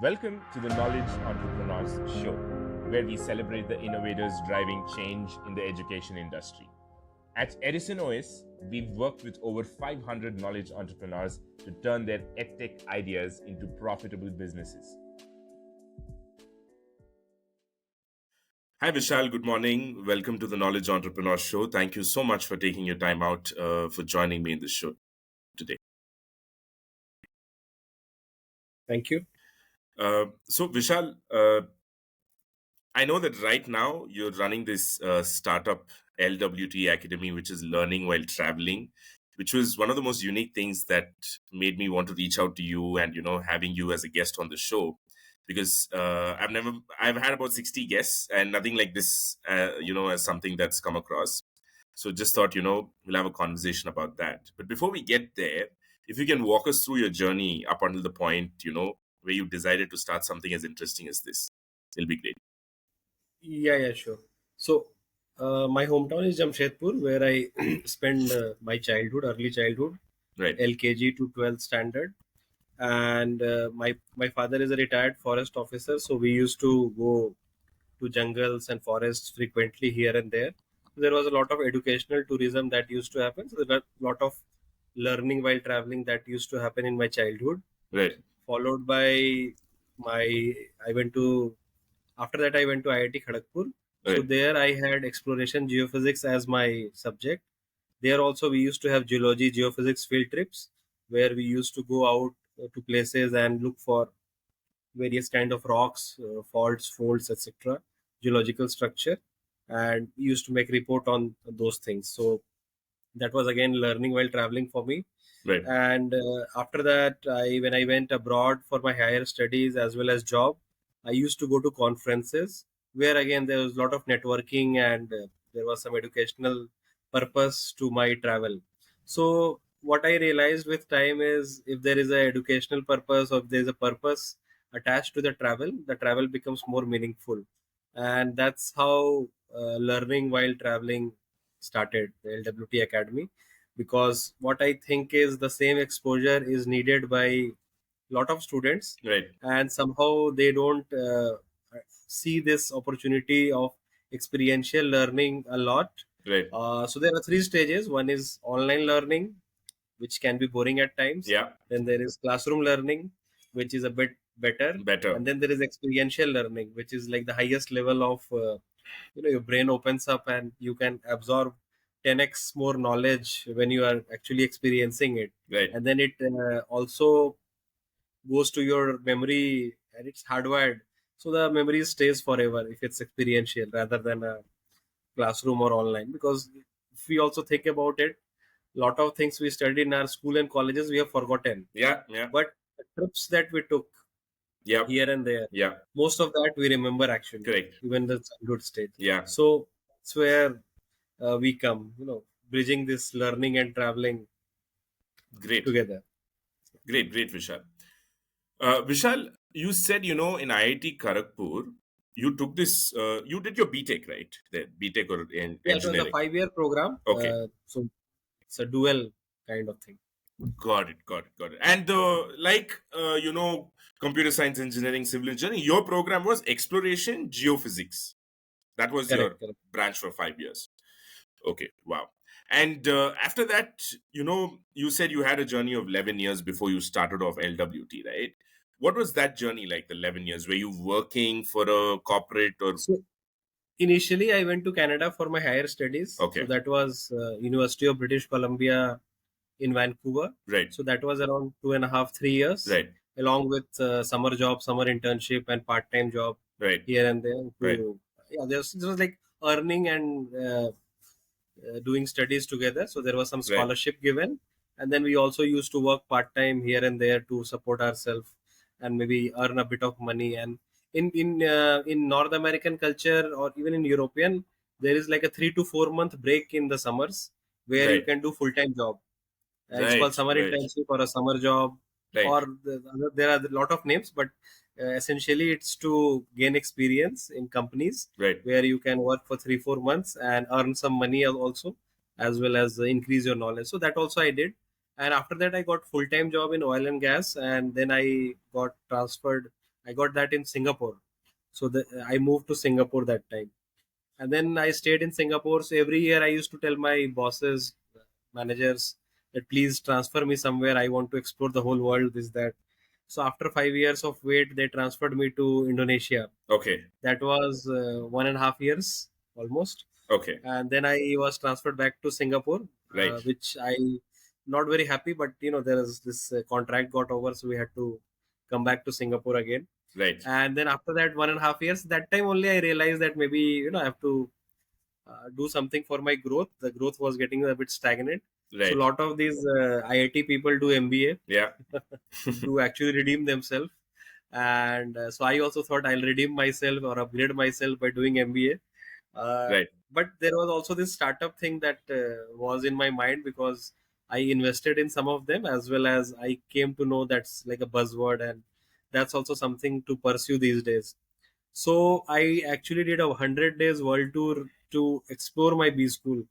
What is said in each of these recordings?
Welcome to the Knowledge Entrepreneurs Show, where we celebrate the innovators driving change in the education industry. At Edison OS, we've worked with over 500 knowledge entrepreneurs to turn their edtech ideas into profitable businesses. Hi, Vishal. Good morning. Welcome to the Knowledge Entrepreneurs Show. Thank you so much for taking your time out for joining me in this show today. Thank you. So, Vishal, I know that right now you're running this startup LWT Academy, which is learning while traveling, which was one of the most unique things that made me want to reach out to you and having you as a guest on the show, because I've had about 60 guests and nothing like this, as something that's come across. So just thought we'll have a conversation about that. But before we get there, if you can walk us through your journey up until the point where you decided to start something as interesting as this, it'll be great. Yeah, sure. So, my hometown is Jamshedpur, where I spent my childhood, early childhood, Right. LKG to 12th standard. And my father is a retired forest officer, so we used to go to jungles and forests frequently here and there. There was a lot of educational tourism that used to happen. So there was a lot of learning while traveling that used to happen in my childhood. Right. Followed by my, I went to After that, I went to IIT Kharagpur. So Right. there I had exploration geophysics as my subject. There also we used to have geology, geophysics field trips where we used to go out to places and look for various kind of rocks, faults, folds, etc., geological structure, and we used to make report on those things. So that was again learning while traveling for me. Right. And after that, when I went abroad for my higher studies as well as job, I used to go to conferences where again there was a lot of networking and there was some educational purpose to my travel. So what I realized with time is if there is a educational purpose or if there is a purpose attached to the travel becomes more meaningful, and that's how learning while traveling started, the LWT Academy, because what I think is the same exposure is needed by a lot of students, Right. and somehow they don't see this opportunity of experiential learning a lot. Right. So there are three stages. One is online learning, which can be boring at times. Yeah. Then there is classroom learning, which is a bit better. Better. And then there is experiential learning, which is like the highest level of your brain opens up and you can absorb 10x more knowledge when you are actually experiencing it. Right. And then it also goes to your memory and it's hardwired, so the memory stays forever if it's experiential rather than a classroom or online. Because if we also think about it, lot of things we studied in our school and colleges we have forgotten, Yeah. Yeah. but the trips that we took Yeah. here and there, Yeah. most of that we remember actually, Correct. even the childhood stage. Yeah. So that's where we come, bridging this learning and traveling Great. together. Great. Great, Vishal. Vishal, you said in IIT Kharagpur you took this. You did your BTech, right? The BTech or Yeah, it was a engineering. 5-year program. Okay. So it's a dual kind of thing. Got it. Got it. Got it. And computer science, engineering, civil engineering. Your program was exploration geophysics. That was your Correct, correct. branch for 5 years. Okay, wow. And after that, you said you had a journey of 11 years before you started off LWT, right? What was that journey like, the 11 years? Were you working for a corporate or? So initially, I went to Canada for my higher studies. Okay. So that was University of British Columbia in Vancouver. Right. So that was around 2.5, 3 years. Right. Along with summer job, summer internship, and part-time job Right. here and there. Right. Yeah, there was like earning and doing studies together. So there was some Right. scholarship given, and then we also used to work part-time here and there to support ourselves and maybe earn a bit of money. And in North American culture or even in European, there is like a 3 to 4 month break in the summers where you Right. can do full-time job. It's Right. called summer Right. internship or a summer job, Right. or there are a lot of names, but essentially it's to gain experience in companies Right. where you can work for 3 4 months and earn some money also, as well as increase your knowledge. So that also I did, and after that I got full time job in oil and gas, and then I got transferred I got that in Singapore. So I moved to Singapore that time, and then I stayed in Singapore. So every year I used to tell my bosses, managers, that please transfer me somewhere. I want to explore the whole world. This that. So after 5 years of wait, they transferred me to Indonesia. Okay. That was 1.5 years almost, Okay. and then I was transferred back to Singapore, Right. which I not very happy, but there is this contract got over, so we had to come back to Singapore again. Right. And then after that 1.5 years, that time only I realized that maybe I have to do something for my growth. The growth was getting a bit stagnant. So a Right. lot of these IIT people do MBA Yeah. to actually redeem themselves. And so I also thought I'll redeem myself or upgrade myself by doing MBA. Right. But there was also this startup thing that was in my mind, because I invested in some of them, as well as I came to know that's like a buzzword, and that's also something to pursue these days. So I actually did a 100 days world tour to explore my B school,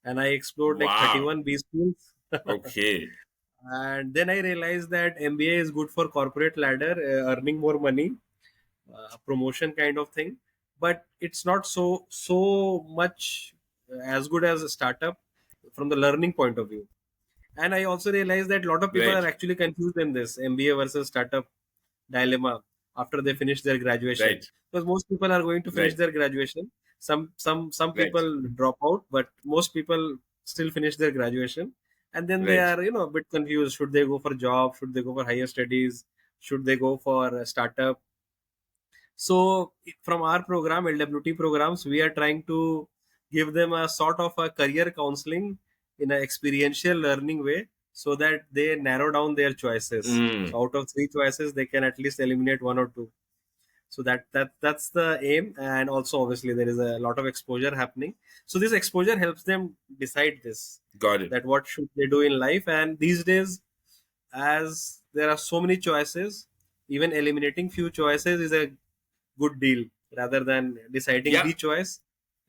and I explored like Wow. 31 B schools. Okay. And then I realized that MBA is good for corporate ladder, earning more money, promotion kind of thing, but it's not so much as good as a startup from the learning point of view. And I also realized that a lot of people Right. are actually confused in this MBA versus startup dilemma after they finish their graduation, Right. because most people are going to finish Right. their graduation. Some Right. people drop out, but most people still finish their graduation, and then they Right. are a bit confused. Should they go for job? Should they go for higher studies? Should they go for a startup? So from our program, LWT programs, we are trying to give them a sort of a career counseling in an experiential learning way, so that they narrow down their choices. Mm. So out of three choices, they can at least eliminate one or two. So that's the aim. And also obviously there is a lot of exposure happening. So this exposure helps them decide this, Got it. that what should they do in life. And these days, as there are so many choices, even eliminating few choices is a good deal, rather than deciding Yeah. the choice.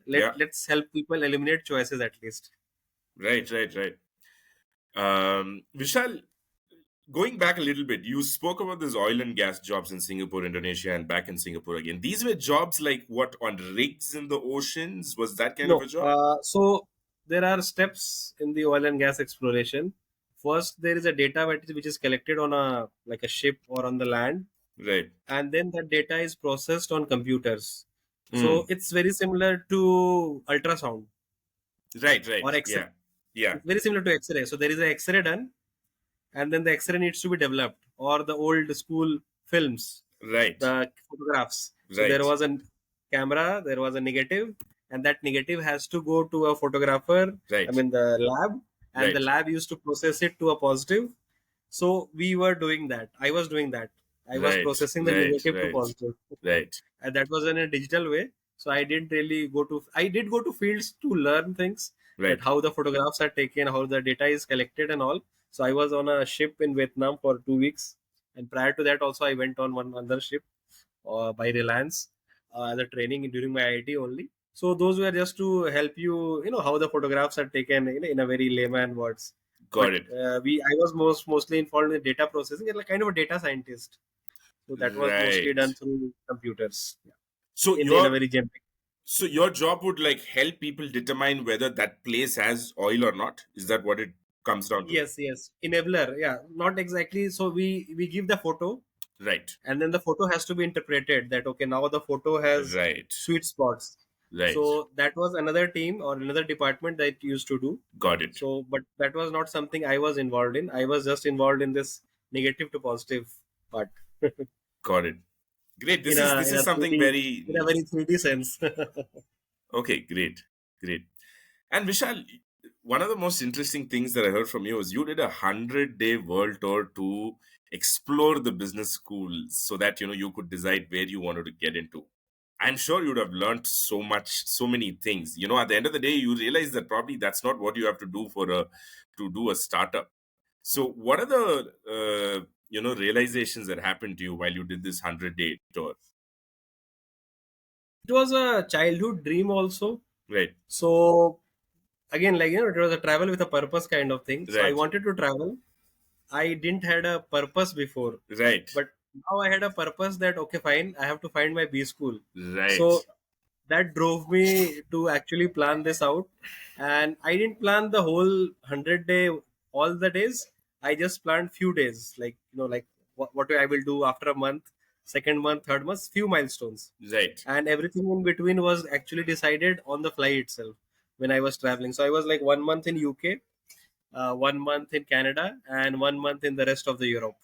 Yeah. Let's help people eliminate choices at least. Right. Right. Right. Vishal, going back a little bit, you spoke about this oil and gas jobs in Singapore, Indonesia, and back in Singapore again. These were jobs like what, on rigs in the oceans? Was that kind of No, a job? so there are steps in the oil and gas exploration. First, there is a data which is collected on a like a ship or on the land, Right. and then that data is processed on computers. So Mm. it's very similar to ultrasound Right. Right. or X-ray. Yeah. Yeah. It's very similar to X-ray. So there is a X-ray done, and then the X-ray needs to be developed, or the old school films, Right. the photographs. So there Right. was a camera, there was a negative, and that negative has to go to a photographer, I Right. mean the lab, and the Right. lab used to process it to a positive. So we were doing that. I was doing that. I was Right. processing the Right. negative to Right. positive. Right. And that was in a digital way. So I didn't really I did go to fields to learn things, that Right. how the photographs are taken, how the data is collected and all. So I was on a ship in Vietnam for 2 weeks. And prior to that also I went on one other ship by Reliance as a training during my IIT only. So those were just to help you, how the photographs are taken in a very layman words. But Got it. I was mostly involved in data processing, and like kind of a data scientist. So that was mostly Right. done through computers. Yeah. So In a your very generic. so your job would like help people determine whether that place has oil or not. Is that what it comes down to? Yes, enabler. Yeah, not exactly. So we give the photo, Right. and then the photo has to be interpreted that okay, now the photo has Right. sweet spots. Right. So that was another team or another department that used to do. Got it. So, but that was not something I was involved in. I was just involved in this negative to positive part Got it. Great. in This is a this in is a something 3D, very in a very 3D sense. okay. Great. Great. And Vishal, one of the most interesting things that I heard from you is you did 100-day world tour to explore the business school so that you could decide where you wanted to get into. I'm sure you'd have learned so much, so many things. At the end of the day, you realize that probably that's not what you have to do to do a startup. So, what are the realizations that happened to you while you did this 100-day tour? It was a childhood dream also. Right, So again, like it was a travel with a purpose kind of thing. So I right, wanted to travel. I didn't had a purpose before, right, but now I had a purpose that okay, fine, I have to find my B school. Right. So that drove me to actually plan this out. And I didn't plan the whole 100 day, all the days. I just planned few days, like like what I will do after a month, second month, third month, few milestones. Right. And everything in between was actually decided on the fly itself when I was traveling. So I was like 1 month in UK, 1 month in Canada, and 1 month in the rest of the Europe.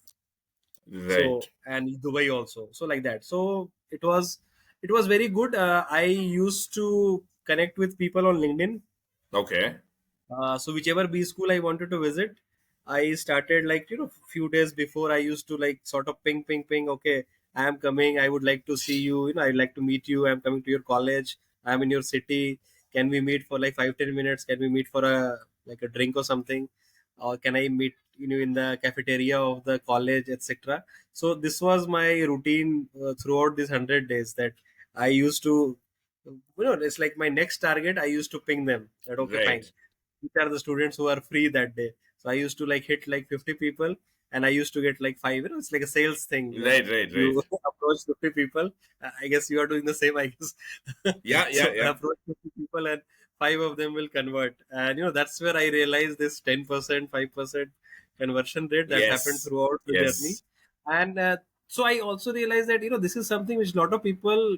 Right. So and Dubai also, so like that. So it was very good. I used to connect with people on LinkedIn. Okay. So whichever B school I wanted to visit, I started like few days before. I used to like sort of ping. Okay, I am coming. I would like to see you. I'd like to meet you. I'm coming to your college. I'm in your city. Can we meet for like 5-10 minutes? Can we meet for a like a drink or something? Or can I meet in the cafeteria of the college, etc. So this was my routine throughout these 100 days that I used to. It's like my next target. I used to ping them that okay, fine, Right. which are the students who are free that day. So I used to like hit like 50 people, and I used to get like five. It's like a sales thing. Right. Right. Right. You approach 50 people. I guess you are doing the same, I guess. Yeah. Yeah. So Yeah. approach 50 people, and five of them will convert. And that's where I realized this 10%, 5% conversion rate that happened Yes. throughout the journey. Yes. And so I also realized that this is something which a lot of people,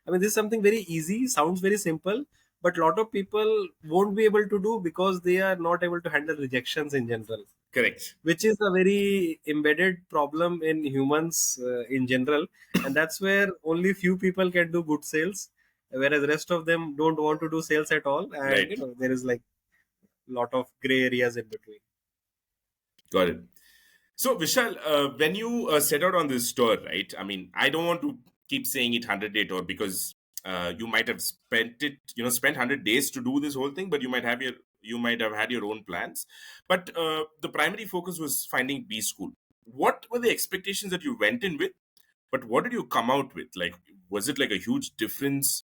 I mean, this is something very easy, sounds very simple, but a lot of people won't be able to do because they are not able to handle rejections in general, Correct. which is a very embedded problem in humans in general. And that's where only few people can do good sales, whereas rest of them don't want to do sales at all. And Right. there is like a lot of gray areas in between. Got it. So, Vishal, when you set out on this tour, right? I mean, I don't want to keep saying it 100-day tour because you might have spent 100 days to do this whole thing, but you might have had your own plans. But the primary focus was finding B school. What were the expectations that you went in with? But what did you come out with? Like, was it like a huge difference?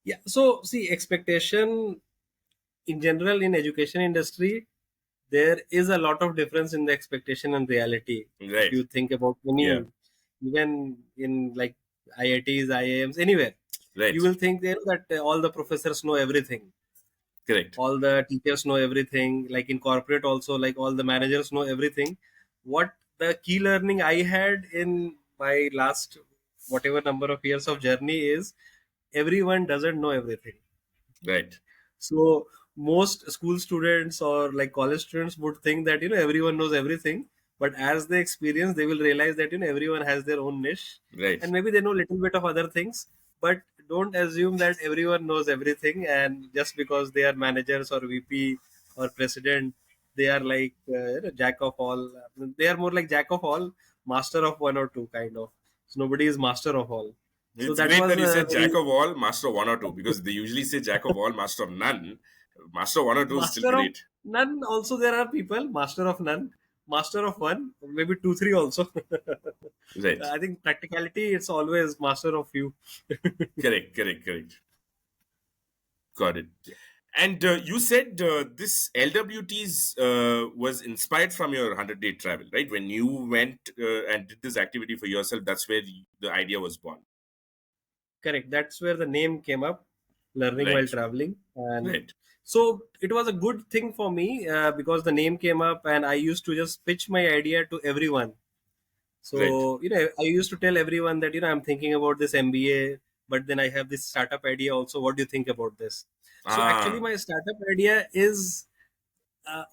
Yeah, so see, expectation in general in education industry, there is a lot of difference in the expectation and reality. If Right. you think about Yeah. any, even in like IITs, IIMs, anywhere, you Right. will think there that all the professors know everything, Correct. all the teachers know everything. Like in corporate also, like all the managers know everything. What the key learning I had in my last whatever number of years of journey is, everyone doesn't know everything. Right. So most school students or like college students would think that everyone knows everything, but as they experience, they will realize that everyone has their own niche, Right. and maybe they know a little bit of other things. But don't assume that everyone knows everything, and just because they are managers or VP or president, they are like jack of all. They are more like jack of all, master of one or two kind of. So nobody is master of all. So It's that great was that you a said jack very of all, master of one or two, because they usually say jack of all, master of none. Master of one or two is still master of great. none. Also, there are people master of none, master of one, maybe two, three also. Right. I think practicality, it's always master of few. Correct, correct, correct. Got it. And you said this LWTs was inspired from your 100-day travel, right? When you went and did this activity for yourself, that's where the idea was born. Correct. That's where the name came up, learning while Right, traveling. And right, so it was a good thing for me because the name came up, and I used to just pitch my idea to everyone. right. So, I used to tell everyone that, I'm thinking about this MBA, but then I have this startup idea also. What do you think about this? So, actually, Ah, my startup idea is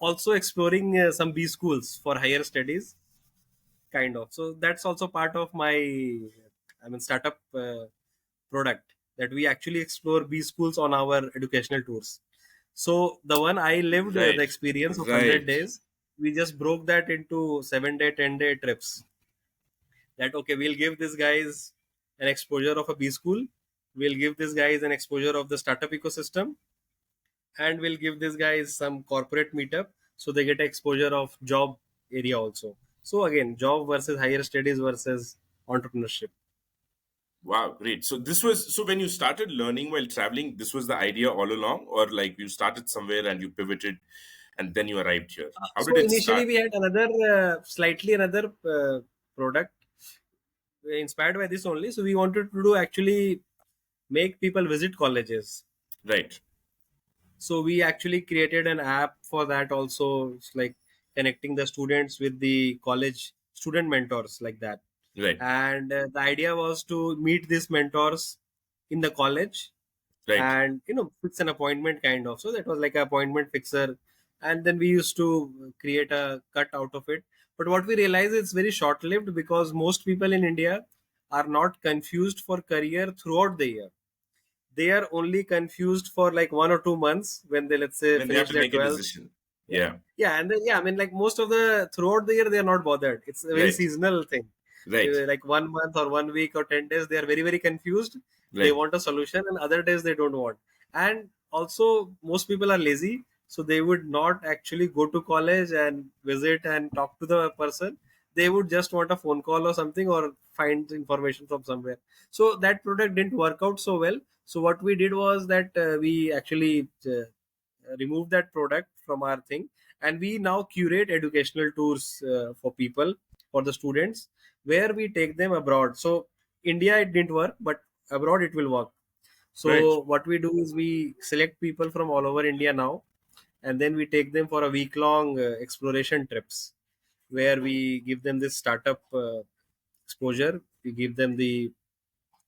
also exploring some B schools for higher studies, kind of. So, that's also part of my, startup product, that we actually explore B schools on our educational tours. So, the one I lived, the right, experience of 100 right. days, we just broke that into 7-day, 10-day trips. That okay, we'll give these guys an exposure of a B school, we'll give these guys an exposure of the startup ecosystem, and we'll give these guys some corporate meetup, so they get exposure of job area also. So again, job versus higher studies versus entrepreneurship. Wow, great. So this was so when you started learning while traveling, this was the idea all along, or like you started somewhere and you pivoted and then you arrived here. How did So it initially start? we had another slightly another product. inspired by this only. So we wanted to do actually make people visit colleges. Right. So we actually created an app for that also. It's like connecting the students with the college student mentors like that. Right. And the idea was to meet these mentors in the college Right. and fix an appointment kind of. So that was like an appointment fixer, and then we used to create a cut out of it. But what we realized, it's very short lived, because most people in India are not confused for career throughout the year. They are only confused for like 1 or 2 months when they, let's say, When they have finish to their make a 12th. decision. Yeah, Yeah. yeah, and then, yeah, I mean, like most of the throughout the year they are not bothered. It's a very Right. seasonal thing. Right. Like 1 month or 1 week or 10 days, they are very very confused. They Right. want a solution, and other days they don't want. And also, most people are lazy, so they would not actually go to college and visit and talk to the person. They would just want a phone call or something, or find information from somewhere. So that product didn't work out so well. So what we did was that we actually remove that product from our thing, and we now curate educational tours for people, for the students, where we take them abroad. So India, it didn't work, but abroad it will work. Right. So what we do is we select people from all over India now, and then we take them for a week long exploration trips, where we give them this startup exposure, we give them the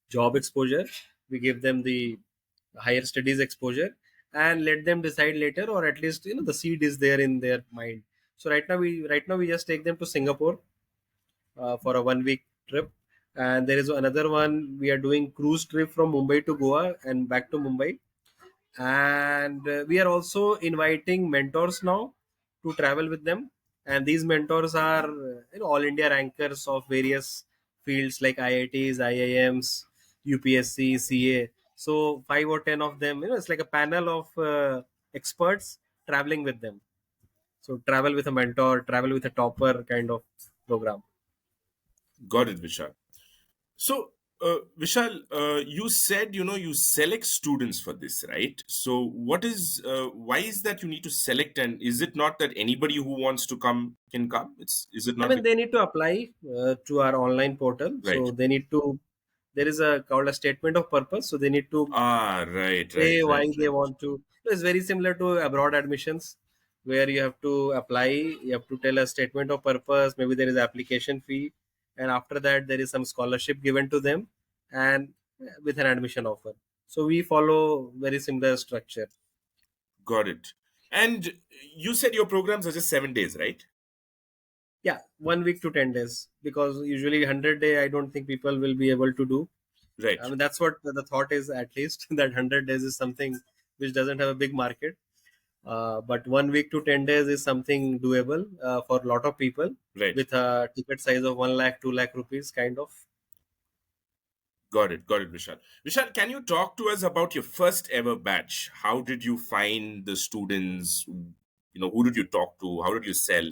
job exposure, we give them the higher studies exposure, and let them decide later, or at least the seed is there in their mind. So right now we just take them to Singapore for a 1 week trip, and there is another one, we are doing cruise trip from Mumbai to Goa and back to Mumbai. And we are also inviting mentors now to travel with them. And these mentors are all India rankers of various fields like IITs, IIMs, UPSC, CA. So 5 or 10 of them, it's like a panel of experts traveling with them. So travel with a mentor, travel with a topper kind of program. Got it, Vishal. So, Vishal, you said you select students for this, right? So, why is that you need to select, and is it not that anybody who wants to come can come? Is it I not mean, the they need to apply to our online portal. right? So they need to, there is a called a statement of purpose. So they need to Ah, right, say right, why right, they right. want to. It's very similar to abroad admissions, where you have to apply, you have to tell a statement of purpose, maybe there is application fee, and after that there is some scholarship given to them, and with an admission offer. So we follow very similar structure. Got it. And you said your programs are just 7 days, right? Yeah, 1 week to 10 days, because usually 100 day I don't think people will be able to do. I Right. mean, that's what the thought is, at least, that 100 days is something which doesn't have a big market. But 1 week to 10 days is something doable for a lot of people, Right. with a ticket size of 1 lakh, 2 lakh rupees kind of. Got it. Got it, Vishal. Vishal, can you talk to us about your first ever batch? How did you find the students? Who did you talk to? How did you sell?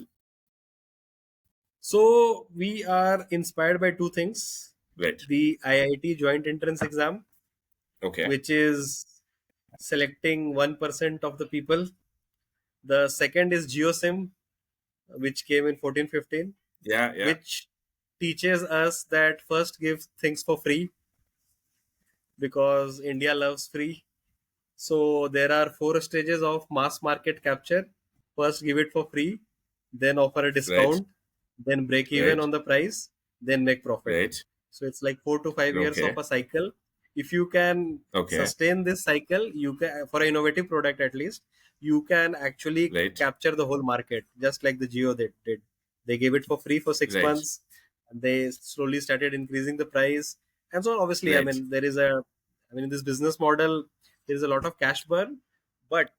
So we are inspired by two things: Right. the IIT joint entrance exam, Okay. which is selecting 1% of the people. The second is GeoSim, which came in 14-15, Yeah. Yeah. which teaches us that first give things for free, because India loves free. So there are four stages of mass market capture. First, give it for free, then offer a Right. discount, then break even Right. on the price, then make profit. Right. So it's like 4 to 5 years of Okay. a cycle. If you can Okay. sustain this cycle, you can, for an innovative product at least, you can actually Right. capture the whole market, just like the Geo they did. They gave it for free for six Right. months, and they slowly started increasing the price. And so obviously, I Right. mean, in this business model, there is a lot of cash burn, but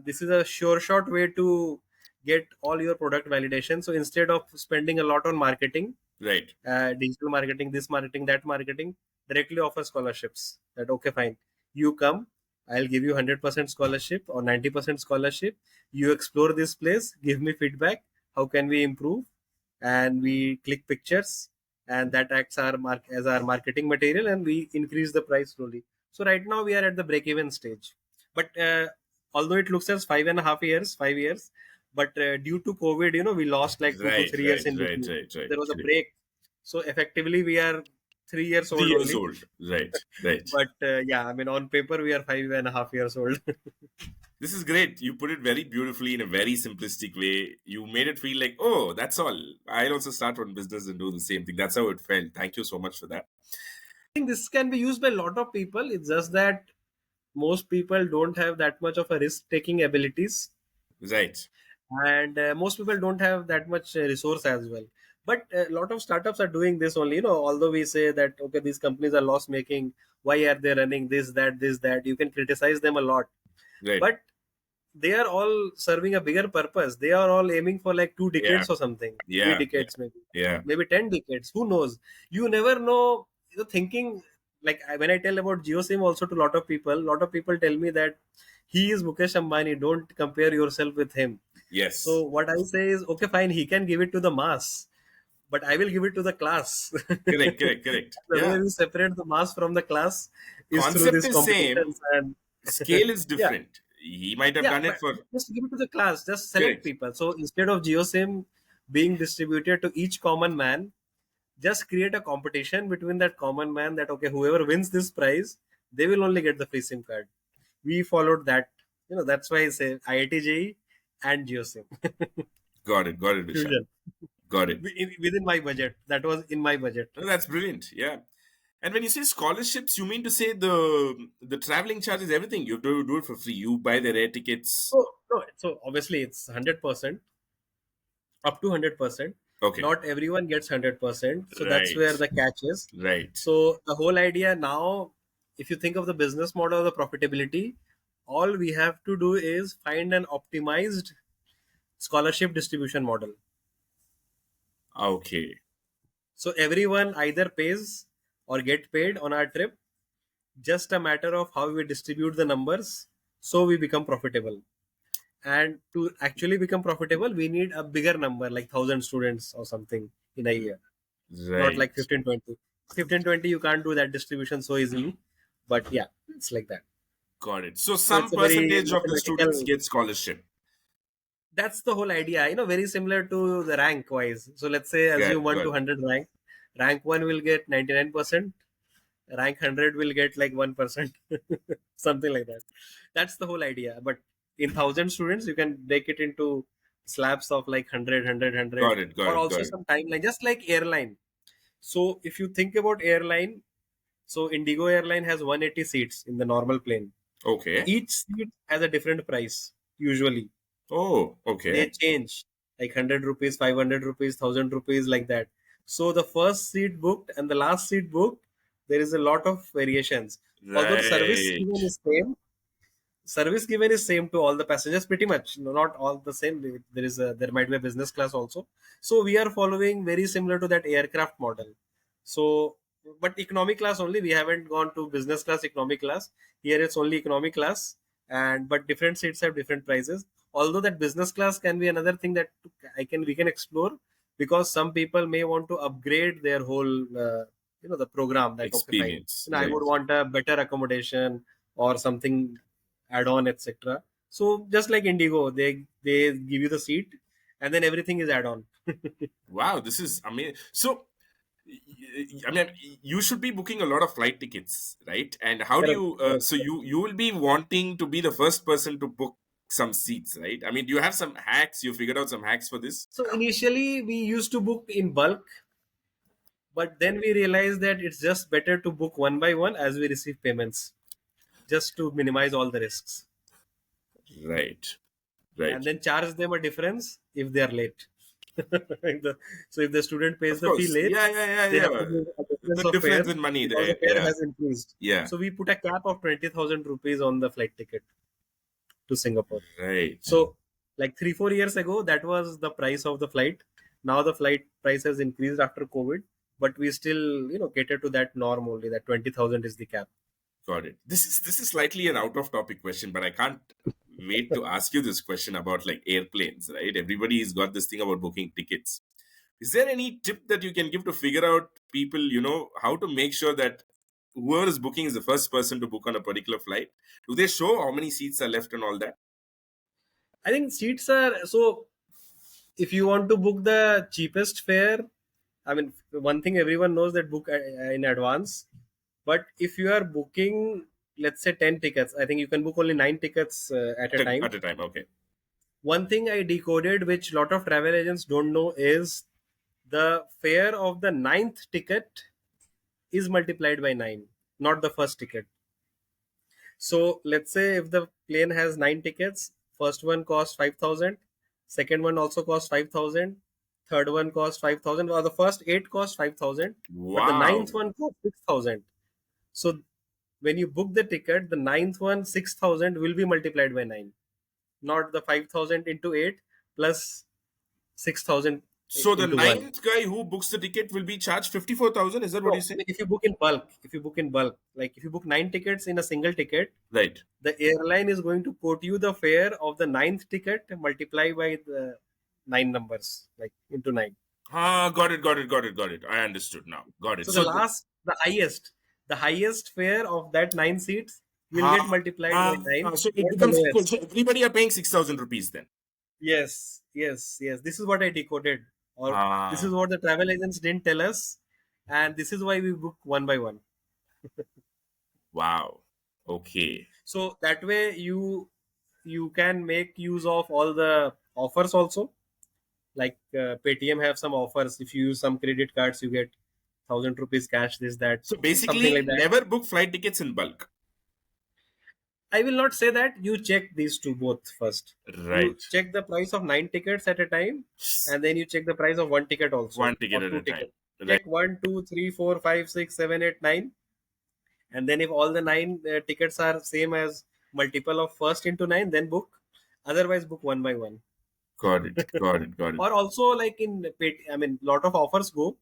this is a sure shot way to get all your product validation. So instead of spending a lot on marketing, Right. digital marketing, this marketing, that marketing, directly offer scholarships. That, okay, fine, you come, I'll give you 100% scholarship or 90% scholarship. You explore this place, give me feedback. How can we improve? And we click pictures, and that acts as our marketing material, and we increase the price slowly. So right now we are at the break even stage, but although it looks as 5.5 years, 5 years, but due to COVID, we lost like two to Right. three years Right. in Right. between. Right. Right. There was a Correct. break. So effectively, we are 3 years Three old years only. old. Right. Right. But yeah, I mean, on paper, we are 5.5 years old. This is great. You put it very beautifully in a very simplistic way. You made it feel like, oh, that's all. I'll also start one business and do the same thing. That's how it felt. Thank you so much for that. I think this can be used by a lot of people. It's just that most people don't have that much of a risk taking abilities, Right. and most people don't have that much resource as well. But a lot of startups are doing this only, although we say that okay, these companies are loss making, why are they running this that, you can criticize them a lot, Right. but they are all serving a bigger purpose. They are all aiming for like two Yeah. decades or something, three Yeah. Yeah. decades maybe, Yeah. maybe 10 decades. Who knows? You never know. Thinking like when I tell about GeoSim also to a lot of people tell me that he is Mukesh Ambani. Don't compare yourself with him. So Yes. what I say is, okay, fine, he can give it to the mass, but I will give it to the class. Correct. Correct. Correct. The way Yeah. we separate the mass from the class is through Concept these is same. competitions and Scale is yeah, different. He might have yeah, done but it for just give it to the class. Just select correct. people. So instead of GeoSIM being distributed to each common man, just create a competition between that common man. That okay, whoever wins this prize, they will only get the free SIM card. We followed that. That's why I say IIT JEE and GeoSIM Got it. Got it, Vishal. fusion Got it. within my budget. That was in my budget. No, that's brilliant. Yeah. And when you say scholarships, you mean to say the traveling charge is everything. You do it for free. You buy the air tickets. So no, so obviously it's 100%, up to 100%. Okay. Not everyone gets 100%. So that's Right. where the catch is. Right. So the whole idea now, if you think of the business model of the profitability, all we have to do is find an optimized scholarship distribution model. Okay. So everyone either pays or get paid on our trip, just a matter of how we distribute the numbers so we become profitable. And to actually become profitable, we need a bigger number, like 1,000 students or something in a year, not like Right. 15, 20. 15, 20, you can't do that distribution so easily. But yeah, it's like that. Got it. So So some it's a very percentage of the students mathematical. get scholarship. That's the whole idea. Very similar to the rank wise. So let's say assume 1 Got to it. 100 rank. Rank 1 will get 99%. Rank 100 will get like 1%. Something like that. That's the whole idea. But in 1,000 students, you can break it into slabs of like 100, 100, 100, Got it. Got or it. also Got it. some timeline, just like airline. So if you think about airline, so Indigo airline has 180 seats in the normal plane. Okay. Each seat has a different price usually. Oh, They okay. change like 100 rupees, 500 rupees, 1,000 rupees, like that. So the first seat booked and the last seat booked, there is a lot of variations. Although the Right. service given is same to all the passengers pretty much. No, not all the same. There might be a business class also. So we are following very similar to that aircraft model. So but economic class only, we haven't gone to business class, economic class. Here it's only economic class, and but different seats have different prices. Although that business class can be another thing that we can explore, because some people may want to upgrade their whole the program. That okay, fine, Experience. I Right. would want a better accommodation or something add-on, etc. So just like Indigo, they give you the seat, and then everything is add-on. Wow, this is amazing. So, I mean, you should be booking a lot of flight tickets, right? And how do Correct, you? correct. So you will be wanting to be the first person to book some seats, right? I mean, do you have some hacks? You figured out some hacks for this? So initially we used to book in bulk, but then we realized that it's just better to book one by one as we receive payments, just to minimize all the risks, Right. and Right. then charge them a difference if they are late. So if the student pays Of the fee course. late, Yeah. Yeah. Yeah. they have to Yeah. give a difference The of fare difference in money because the there. fare Yeah. has increased. Yeah. So we put a cap of 20,000 rupees on the flight ticket to Singapore. Right. So, like 3 4 years ago, that was the price of the flight. Now the flight price has increased after COVID, but we still cater to that norm only. That 20,000 is the cap. Got it. This is slightly an out of topic question, but I can't wait to ask you this question about like airplanes, right? Everybody's got this thing about booking tickets. Is there any tip that you can give to figure out people, how to make sure that whoever is booking is the first person to book on a particular flight? Do they show how many seats are left and all that? I think seats are so. If you want to book the cheapest fare, I mean, one thing everyone knows that book in advance. But if you are booking, let's say 10 tickets, I think you can book only 9 tickets at a time. At a time. Okay. One thing I decoded, which lot of travel agents don't know, is the fare of the ninth ticket is multiplied by 9, not the first ticket. So let's say if the plane has 9 tickets, first one costs 5,000, second one also costs 5,000, third one costs 5,000, or the first 8 cost 5,000, but the ninth Wow. one costs 6,000. So when you book the ticket, the ninth one, 6,000, will be multiplied by 9, not the 5,000 into 8 plus 6,000 So the into 1. ninth guy who books the ticket will be charged 54,000. Is that what you No, say? if you book in bulk, like if you book 9 tickets in a single ticket, Right. the airline is going to quote you the fare of the ninth ticket multiply by the 9 numbers, like into 9. Ah, got it, got it, got it, got it. I understood now. Got it. So So, the highest fare of that 9 seats will get ah, multiplied by 9, so it not the becomes equal. lowest. So everybody are paying 6,000 rupees then. Yes, yes, yes. This is what I decoded, or this is Ah, what the travel agents didn't tell us, and this is why we book one by one. wow. Okay. So that way you can make use of all the offers also. Like Paytm have some offers. If you use some credit cards, you get 1,000 rupees cash. This that So something basically, like that. never book flight tickets in bulk. I will not say that. You check these two both first. You Right. check the price of 9 tickets at a time, and then you check the price of one ticket also, One ticket or at two a time. tickets. Right. Check 1, 2, 3, 4, 5, 6, 7, 8, 9, and then if all the 9 tickets are same as multiple of first into 9, then book. Otherwise, book one by one. Got it. Got it. Got it. Or also like in I mean, lot of offers go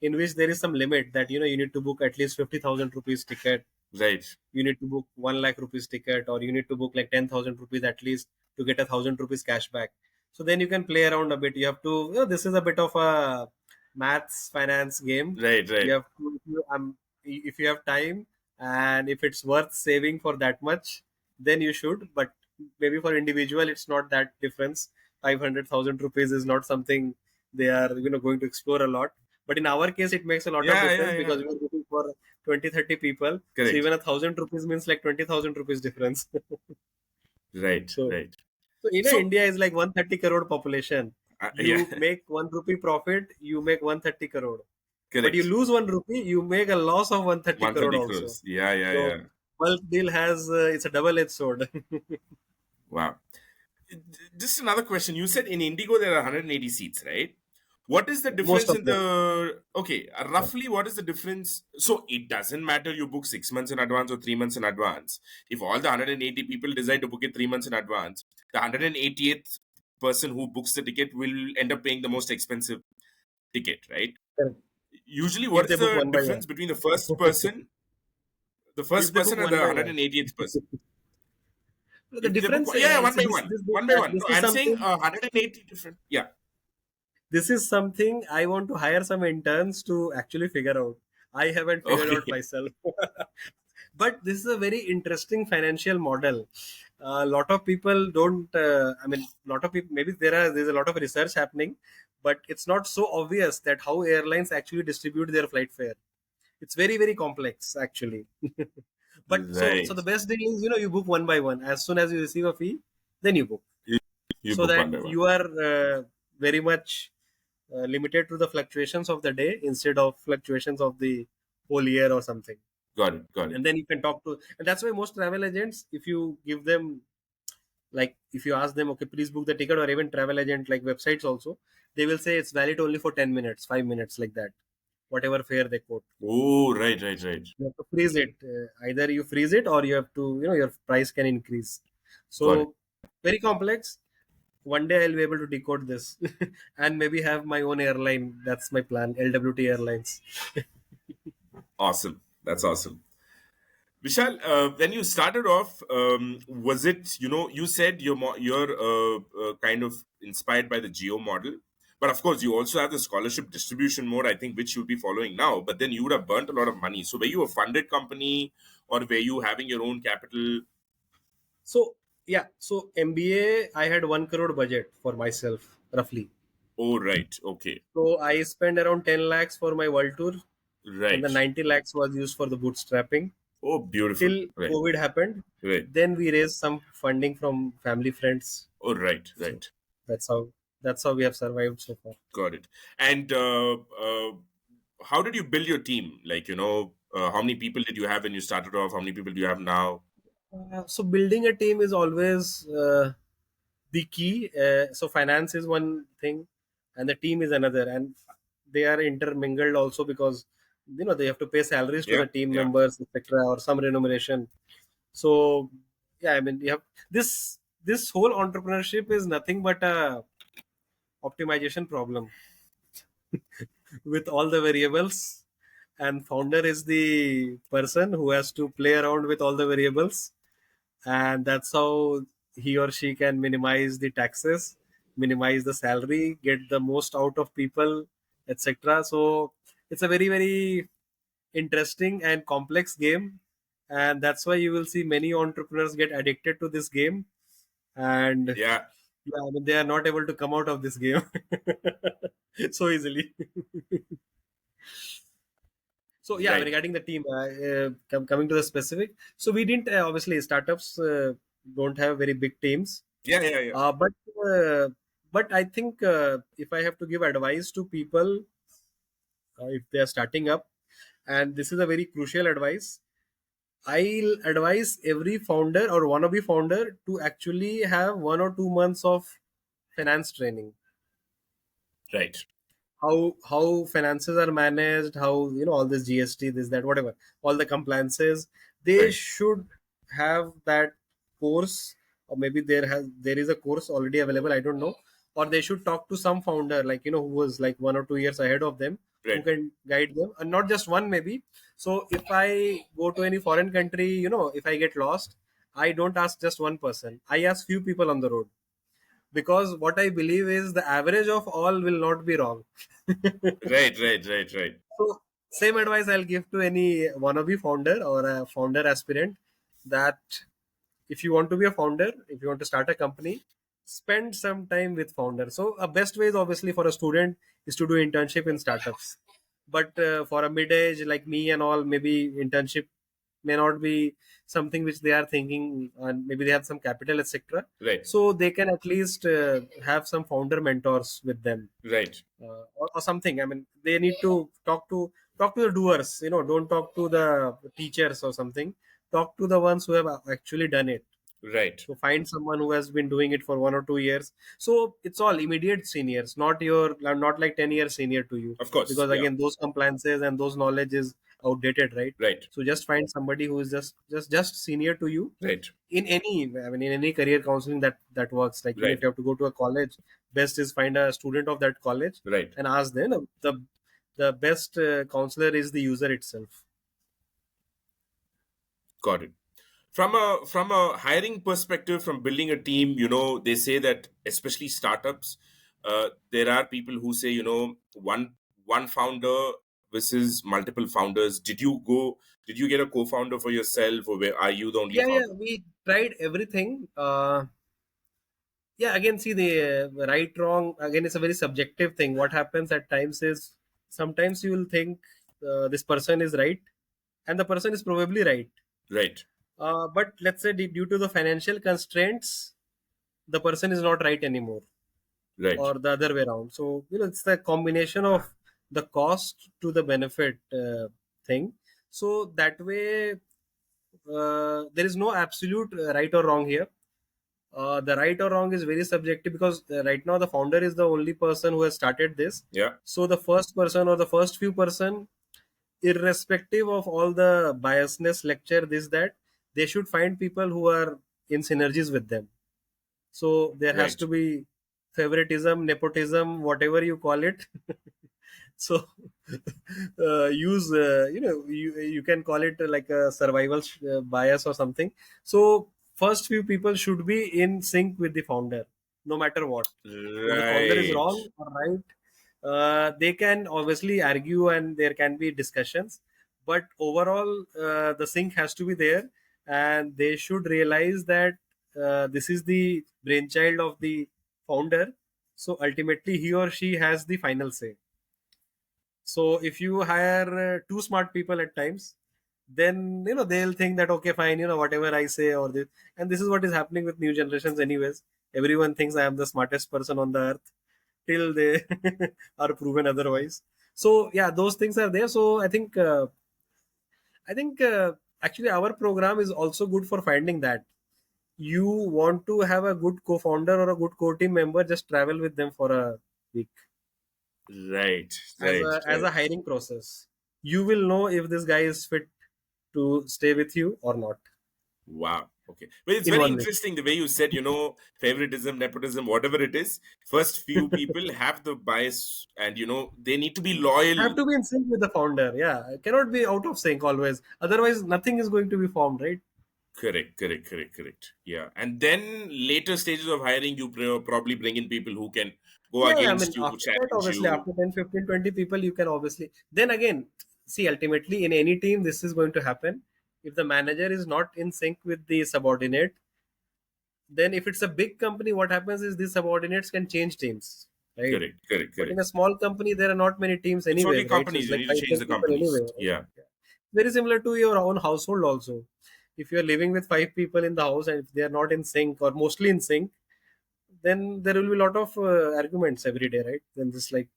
in which there is some limit that you need to book at least 50,000 rupees ticket, Right. you need to book 1 lakh rupees ticket, or you need to book like 10,000 rupees at least to get 1,000 rupees cash back. So then you can play around a bit. You have to, this is a bit of a maths finance game. Right. You Right. have to, if you have time and if it's worth saving for that much, then you should. But maybe for individual, it's not that difference. 500,000 rupees is not something they are going to explore a lot. But in our case, it makes a lot of Yeah. Yeah. difference Yeah. because we are looking for 20, 30 people. So Correct. even 1,000 rupees means like 20,000 rupees difference. Right. so Right. so So, India is like 130 crore population. yeah. You make 1 rupee profit, you make 130 crore. But you Correct. lose 1 rupee, you make a loss of 130 crore 130 also. crores. Yeah. Yeah. So Yeah. bulk deal has it's a double-edged sword. Wow. Just another question. You said in Indigo there are 180 seats, right? What is the Most difference of in them. the okay? Yeah. Roughly, what is the difference? So it doesn't matter you book 6 months in advance or 3 months in advance. If all the 180 people decide to book it 3 months in advance, the 180th person who books the ticket will end up paying the most expensive ticket, right? Correct. Usually, what If they is book the one by one. difference between the If first they book person and one the by one. 180th person? The If they book, difference, yeah, yeah, one see, by this, one, this, one by one. No, this is I'm saying something 180 different. Yeah. this is something I want to hire some interns to actually figure out. I haven't figured Okay. out myself. But this is a very interesting financial model. A lot of people don't. I mean, lot of people. Maybe there's a lot of research happening, but it's not so obvious that how airlines actually distribute their flight fare. It's very very complex actually. But so Right. the best deal is you book one by one. As soon as you receive a fee, then you book, You, you so book one that by one. you are very much limited to the fluctuations of the day instead of fluctuations of the whole year or something. Got it. Got it. And then you can talk to, and that's why most travel agents, if you give them, like if you ask them, okay, please book the ticket, or even travel agent like websites also, they will say it's valid only for 10 minutes, 5 minutes, like that, whatever fare they quote. Oh, right, right, right. You have to freeze it. Either you freeze it, or you have to, your price can increase. Got it. So very complex. One day I'll be able to decode this and maybe have my own airline. That's my plan. LWT Airlines. Awesome. That's awesome. Vishal, when you started off, was it, you said you're kind of inspired by the geo model, but of course you also have the scholarship distribution mode, I think, which you'll be following now. But then you would have burnt a lot of money. So were you a funded company, or were you having your own capital? So yeah, so MBA I had 1 crore budget for myself roughly. Oh, right. Okay. So I spent around 10 lakhs for my world tour, and the Right. 90 lakhs was used for the bootstrapping Oh, beautiful. till Right. COVID happened. Right. Then we raised some funding from family friends. Oh, right. So Right. that's how that's how we have survived so far. Got it. And how did you build your team? Like, how many people did you have when you started off? How many people do you have now? So building a team is always the key. So finance is one thing, and the team is another, and they are intermingled also because they have to pay salaries to Yeah. the team Yeah. members, etc., or some remuneration. So yeah, I mean, you have this whole entrepreneurship is nothing but a optimization problem with all the variables, and founder is the person who has to play around with all the variables, and that's how he or she can minimize the taxes, minimize the salary, get the most out of people, etc. So it's a very very interesting and complex game, and that's why you will see many entrepreneurs get addicted to this game, and Yeah. yeah, I mean, they are not able to come out of this game so easily. So yeah, Right. regarding the team, coming to the specific, so we didn't obviously startups don't have very big teams, Yeah. Yeah. Yeah. uh, but uh, but I think if I have to give advice to people if they are starting up, and this is a very crucial advice, I'll advise every founder or wannabe founder to actually have 1 or 2 months of finance training. Right. How finances are managed, how all this GST, this, that, whatever, all the compliances, they Right. should have that course, or maybe there is a course already available, I don't know, or they should talk to some founder, like who was like 1 or 2 years ahead of them, who Right. can guide them, and not just one maybe. So if I go to any foreign country, if I get lost, I don't ask just one person, I ask few people on the road, because what I believe is the average of all will not be wrong. Right. Right. Right. Right. So same advice I'll give to any wannabe founder or a founder aspirant, that if you want to be a founder, if you want to start a company, spend some time with founder. So a best way is obviously for a student is to do internship in startups. But for a mid-age like me and all, maybe internship may not be something which they are thinking, and maybe they have some capital, etc. Right. So they can at least have some founder mentors with them, Right. or something. I mean, they need to talk to the doers. Don't talk to the teachers or something. Talk to the ones who have actually done it. Right. So find someone who has been doing it for 1 or 2 years. So it's all immediate seniors, not like 10 years senior to you, Of course. because Yeah. again those compliances and those knowledge is outdated, right? Right. So just find somebody who is just senior to you Right. in any, I mean, in any career counseling that works. Like if Right. you have to go to a college, best is find a student of that college Right. and ask them. The best counselor is the user itself. Got it. From a hiring perspective, from building a team, they say that especially startups, there are people who say, one founder versus multiple founders. Did you get a co-founder for yourself, or are you the only Yeah, founder? we tried everything. Yeah, again, see, the right wrong, again, it's a very subjective thing. What happens at times is, sometimes you will think this person is right, and the person is probably right. Right. But let's say due to the financial constraints, the person is not right anymore, Right. or the other way around. So it's the combination of the cost to the benefit thing. So that way, there is no absolute right or wrong here. The right or wrong is very subjective, because right now the founder is the only person who has started this. Yeah. So the first person or the first few person, irrespective of all the biasness, lecture, this, that, they should find people who are in synergies with them. So there has Right. to be favoritism, nepotism, whatever you call it. So use you can call it like a survival bias or something. So first few people should be in sync with the founder, no matter what. If the founder is Right. wrong or right, they can obviously argue and there can be discussions, but overall the sync has to be there, and they should realize that this is the brainchild of the founder, So ultimately, he or she has the final say. So if you hire two smart people at times, then they'll think that okay, fine, whatever I say or this, and this is what is happening with new generations, anyways. Everyone thinks I am the smartest person on the earth till they are proven otherwise. So yeah, those things are there. So I think actually our program is also good for finding that. You want to have a good co-founder or a good co-team member, just travel with them for a week Right, as right, a right. hiring process. You will know if this guy is fit to stay with you or not Wow. Okay. Well, it's in very 1 week. interesting the way you said, favoritism, nepotism, whatever it is. First few people have the bias and, they need to be Have loyal. to be in sync with the founder. Yeah, it cannot be out of sync always. Otherwise, nothing is going to be formed, right? Correct, correct, correct, correct. Yeah. And then later stages of hiring, you probably bring in people who can go Yeah, I mean, against you, after that, challenge obviously, you. after 10, 15, 20 people, you can obviously. Then again, see, ultimately, in any team, this is going to happen. If the manager is not in sync with the subordinate, then if it's a big company, what happens is these subordinates can change teams, right? Correct, correct, But in correct. a small company, there are not many teams It's only anyways, right? So companies. it's You like need to five, change ten the people companies. anyway, right? Yeah. Yeah. Very similar to your own household also. If you're living with five people in the house and if they are not in sync or mostly in sync, then there will be a lot of arguments every day, right? Then this like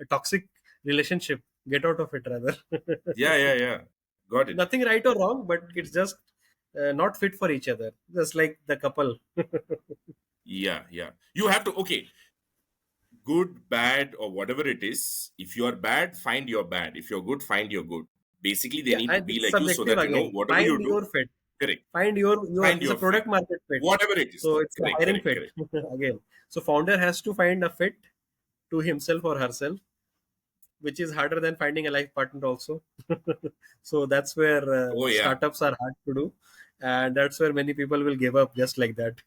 a toxic relationship. Get out of it rather. Yeah, yeah, yeah. Got it. Nothing right or wrong, but it's just not fit for each other. Just like the couple. Yeah, yeah. You have to, okay, good, bad, or whatever it is. If you're bad, find your bad. If you're good, find your good. Basically, they Yeah, need to and be it's like you so subjective that, again. whatever Find you do, your fit. correct. Find your. Find It's a your fit. product market fit. Whatever it is. So it's a Correct, hiring correct, fit correct. again. So founder has to find a fit to himself or herself, which is harder than finding a life partner also. So that's where Oh, yeah. startups are hard to do, and that's where many people will give up just like that.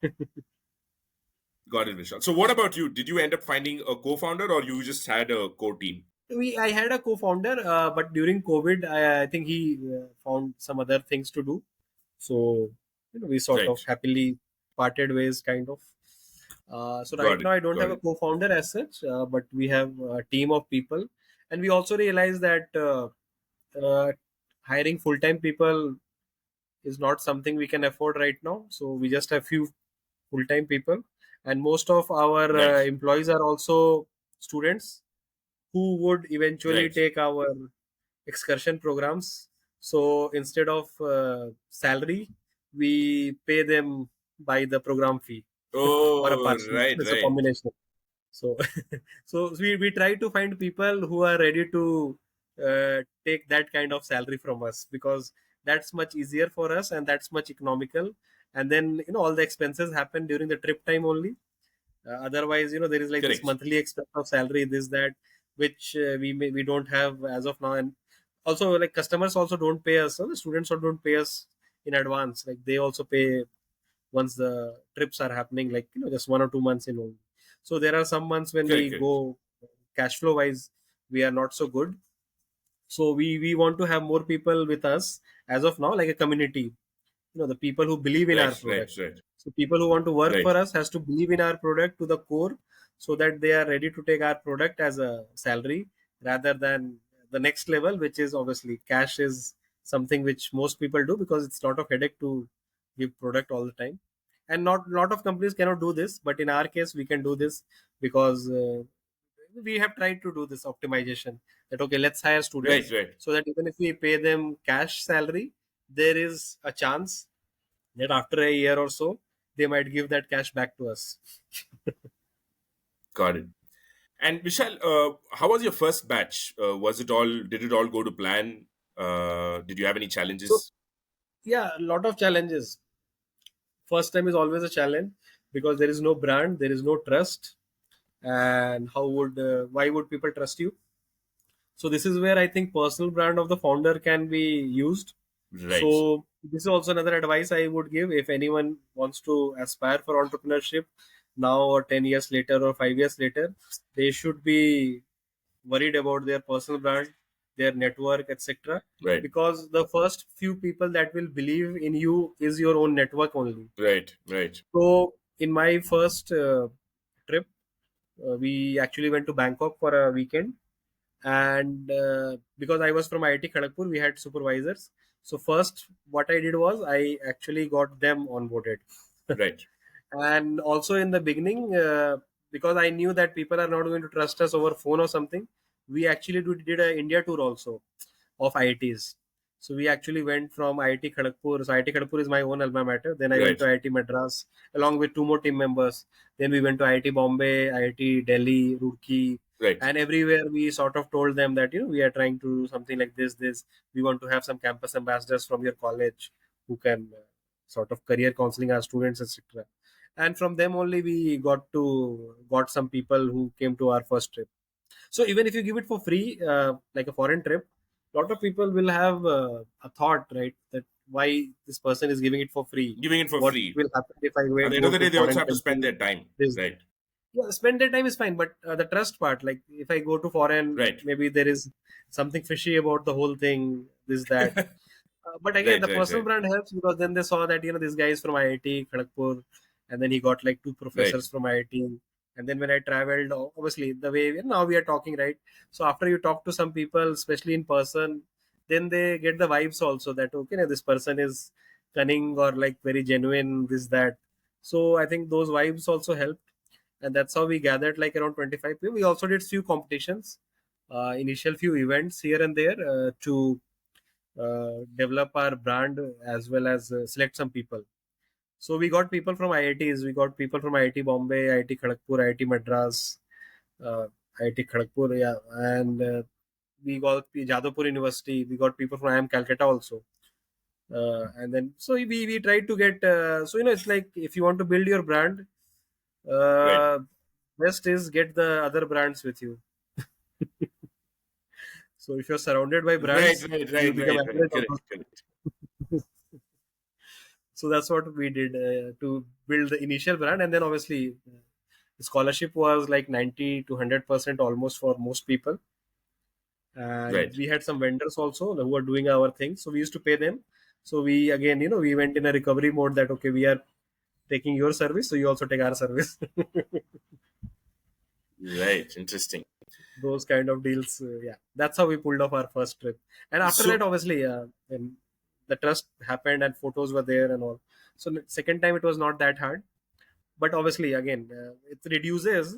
Got it, Vishal. So, what about you? Did you end up finding a co founder or you just had a core team? I had a co-founder, but during COVID, I think he found some other things to do. So we sort Right. of happily parted ways, kind of. So right Got it. now, I don't Got have a it. co-founder as such, but we have a team of people, and we also realize that uh, hiring full-time people is not something we can afford right now. So we just have few full-time people, and most of our Right. employees are also students who would eventually Right. take our excursion programs. So instead of salary, we pay them by the program fee or a Oh, partial. right, It's a right. combination. So, so we try to find people who are ready to take that kind of salary from us because that's much easier for us and that's much economical. And then all the expenses happen during the trip time only. Otherwise, there is like this Correct. monthly expense of salary, this that, which we don't have as of now. And also, like customers also don't pay us. So the students also don't pay us in advance. Like they also pay once the trips are happening, like just 1 or 2 months in only. So there are some months when we Correct. Correct. go cash flow wise, we are not so good. So we want to have more people with us as of now, like a community, the people who believe in our Right. Right. product. Right. So people who want to work Right. for us has to believe in our product to the core, so that they are ready to take our product as a salary rather than the next level, which is obviously cash is something which most people do because it's a lot of headache to give product all the time. And not lot of companies cannot do this, but in our case we can do this because we have tried to do this optimization, that okay, let's hire Right. students Right. so that even if we pay them cash salary, there is a chance that after a year or so they might give that cash back to us. Got it. And Vishal, how was your first batch? Was it all? Did it all go to plan? Did you have any So challenges? yeah, a lot of challenges. First time is always a challenge because there is no brand, there is no trust, and how would why would people trust you? So this is where I think personal brand of the founder can be used. Right. So this is also another advice I would give if anyone wants to aspire for entrepreneurship now or 10 years later or 5 years later. They should be worried about their personal brand, their network, etc. Right. Because the first few people that will believe in you is your own network only. Right. Right. So in my first trip, We actually went to Bangkok for a weekend, and because I was from IIT Kharagpur, we had supervisors. So first, what I did was I actually got them onboarded, Right. and also in the beginning, because I knew that people are not going to trust us over phone or something, we actually did a India tour also of IITs. So we actually went from IIT Kharagpur. So IIT Kharagpur is my own alma mater. Then I went Right. to IIT Madras along with two more team members. Then we went to IIT Bombay, IIT Delhi, Roorkee, Right. and everywhere we sort of told them that we are trying to do something like this. This we want to have some campus ambassadors from your college who can sort of career counseling our students, etc. And from them only we got some people who came to our first trip. So even if you give it for free, like a foreign trip, a lot of people will have a thought, right? That why this person is giving it for free? Giving it for What free. will happen if I At the end go of the to day, they also foreign have to spend country? their time. This, Right. yeah, spend their time is fine, but the trust part, like if I go to foreign, Right. maybe there is something fishy about the whole thing. This that. But again, Right. the Right. personal Right. brand helps because then they saw that this guy is from IIT Kharagpur, and then he got like two Right. professors from IIT. And then when I traveled, obviously the way now we are talking, right? So after you talk to some people, especially in person, then they get the vibes also that okay, now this person is cunning or like very genuine, this that. So I think those vibes also help, and that's how we gathered like around 25 people. We also did few competitions, initial few events here and there to develop our brand as well as select some people. So we got people from IITs, we got people from IIT Bombay, IIT Kharagpur, IIT Madras, uh, IIT Kharagpur, yeah, and we got Jadavpur University. We got people from IIM Calcutta also. And then so we tried to get so it's like if you want to build your brand, Right. uh, best is get the other brands with you. So if you're surrounded by Right. brands, Right. you'll Right. become Right. Right. average of Correct. those. Correct. So that's what we did to build the initial brand, and then obviously the scholarship was like 90 to 100% almost for most people, and Right. we had some vendors also who were doing our thing, so we used to pay them. So we again we went in a recovery mode that okay, we are taking your service, so you also take our service. Right. Interesting. Those kind of deals, yeah, that's how we pulled off our first trip. And after that So obviously when the trust happened and photos were there and all, so the second time it was not that hard. But obviously again it reduces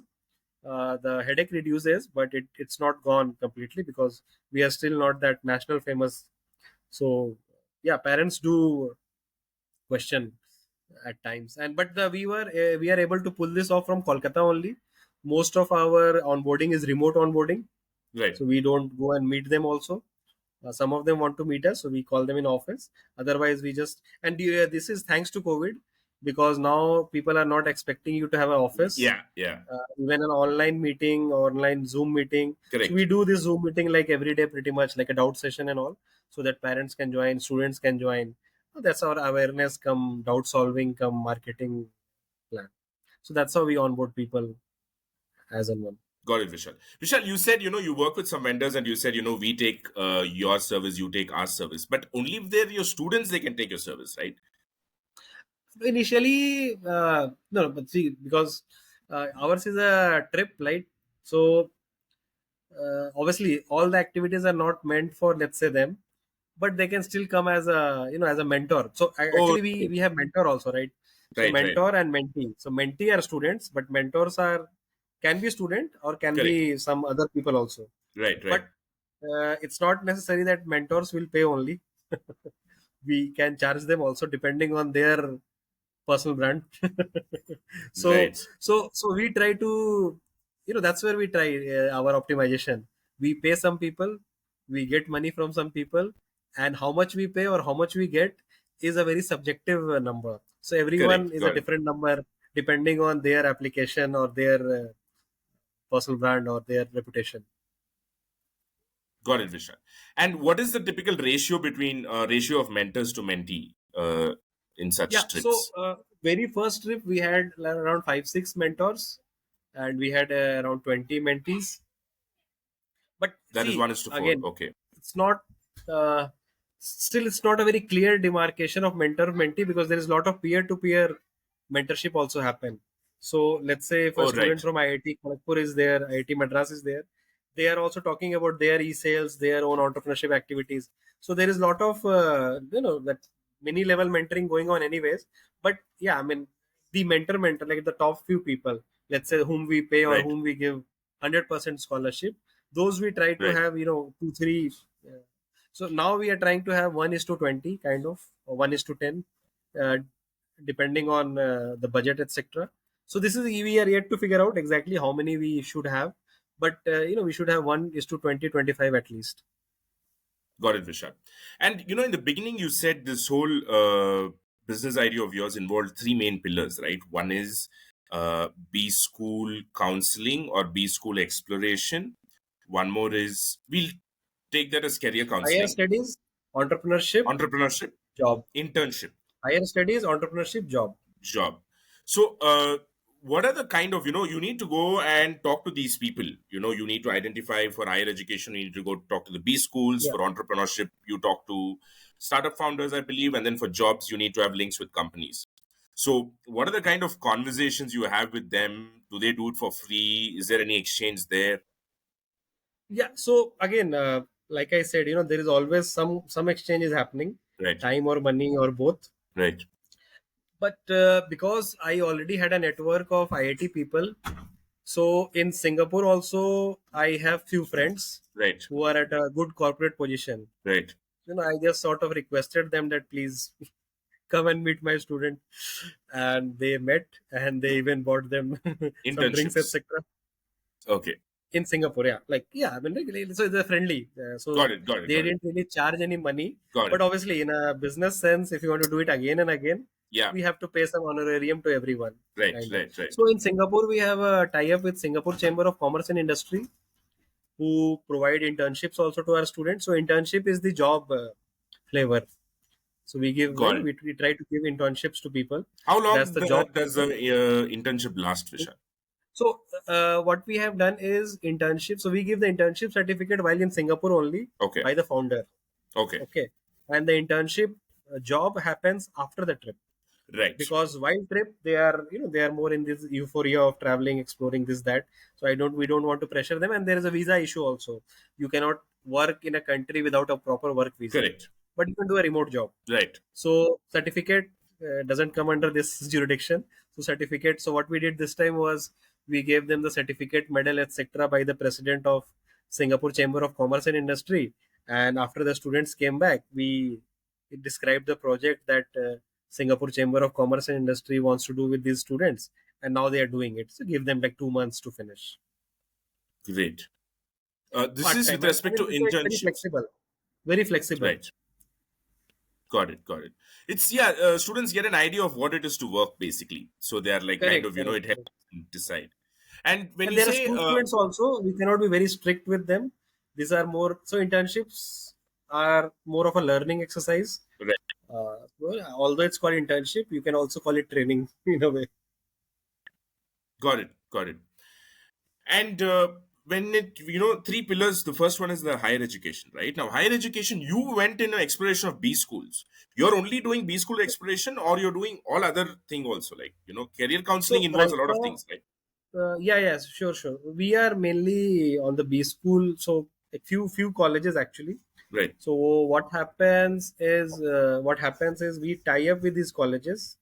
the headache reduces, but it's not gone completely because we are still not that national famous. So yeah, parents do question at times, and but we are able to pull this off from Kolkata only. Most of our onboarding is remote onboarding, right. so we don't go and meet them also. Some of them want to meet us, so we call them in office. Otherwise, we just this is thanks to COVID, because now people are not expecting you to have an office. Yeah. Yeah. Even an online meeting, online Zoom meeting. So we Correct. do this Zoom meeting like every day, pretty much like a doubt session and all, so that parents can join, students can join. So that's our awareness, come doubt solving, come marketing plan. So that's how we onboard people as and when. Got it, Vishal. Vishal, you said you work with some vendors, and you said we take your service, you take our service, but only if they're your students they can take your service, right? Initially, no, but see, because ours is a trip, right? So obviously, all the activities are not meant for, let's say, them, but they can still come as a as a mentor. So Oh, actually, we have mentor also, right? So right, right, mentor and mentee. So mentee are students, but mentors are can be student or can correct, be some other people also. right, right, But it's not necessary that mentors will pay only. We can charge them also depending on their personal brand. so right. so we try to that's where we try our optimization. We pay some people, we get money from some people, and how much we pay or how much we get is a very subjective number. So everyone Correct. is a Got it. different number depending on their application or their personal brand or their reputation. Got it, Vishal. And what is the typical ratio between ratio of mentors to mentee in Yeah, such so trips? very first trip we had around 5 6 mentors, and we had around 20 mentees. But That is see, 1:4. again, Okay. it's not uh, still it's not a very clear demarcation of mentor mentee, because there is a lot of peer to peer mentorship also happen. So let's say if a Oh, student right, from IIT Kharagpur is there, IIT Madras is there, they are also talking about their e-sales, their own entrepreneurship activities. So there is a lot of that mini level mentoring going on anyways. But yeah, I mean the mentor like the top few people, let's say whom we pay or right, whom we give 100% scholarship, those we try to right. have 2 3. So now we are trying to have 1:20 kind of, or 1:10, uh, depending on the budget, etc. So this is, we are yet to figure out exactly how many we should have, but we should have 1:20 25 at least. Got it, Vishal. And in the beginning, you said this whole business idea of yours involved three main pillars, right? One is B school counseling or B school exploration. One more is, we'll take that as career Higher counseling, studies, entrepreneurship, entrepreneurship, job. internship, Higher studies, entrepreneurship, job. job. So, what are the kind of, you need to go and talk to these people. You need to identify for higher education, you need to go talk to the B schools. Yeah. For entrepreneurship, you talk to startup founders, I believe. And then for jobs, you need to have links with companies. So, what are the kind of conversations you have with them? Do they do it for free? Is there any exchange there? Yeah. So again, like I said, there is always some exchange is happening, Right, time or money or both. right, But because I already had a network of IIT people, so in Singapore also I have few friends right, who are at a good corporate position. right. I just sort of requested them that please come and meet my student, and they met, and they even bought them some drinks, Internships. etc. Okay, In Singapore. Yeah, like, yeah, I mean, like, so they're friendly. So got it, got it, they got it, didn't really charge any money, got but it. obviously in a business sense, if you want to do it again and again, Yeah, we have to pay some honorarium to everyone, right, kind of. right, right. So in Singapore, we have a tie-up with Singapore Chamber of Commerce and Industry, who provide internships also to our students. So internship is the job flavor. So we give, Got it. we try to give internships to people. How That's long the job does the flavor. internship last, Vishal? So what we have done is internship. So we give the internship certificate while in Singapore only Okay, by the founder. okay, Okay, and the internship job happens after the trip, right, because while trip they are, they are more in this euphoria of traveling, exploring this that. So we don't want to pressure them, and there is a visa issue also. You cannot work in a country without a proper work visa, correct, but you can do a remote job. right, So certificate doesn't come under this jurisdiction. So certificate. So what we did this time was we gave them the certificate, medal, etc. by the president of Singapore Chamber of Commerce and Industry. And after the students came back, we described the project that Singapore Chamber of Commerce and Industry wants to do with these students, and now they are doing it. So give them like 2 months to finish. great. This Part is with time, and I respect mean to it's like very internships, flexible, very flexible. right? Got it, got it. It's yeah. Students get an idea of what it is to work basically, so they are like kind Correct, of correct, it helps correct. them decide. And when And you there are say school students also. We cannot be very strict with them. These are more, so internships are more of a learning exercise. right, Well, although it's called internship, you can also call it training in a way. got it, got it. And when three pillars, the first one is the higher education, right? Now, higher education, you went in an exploration of B schools. You're only doing B school exploration, or you're doing all other thing also, like, career counseling So involves a right lot of now, things, right? yeah, yes, sure, sure. We are mainly on the B school. So a few colleges actually. Right, So what happens is we tie up with these colleges,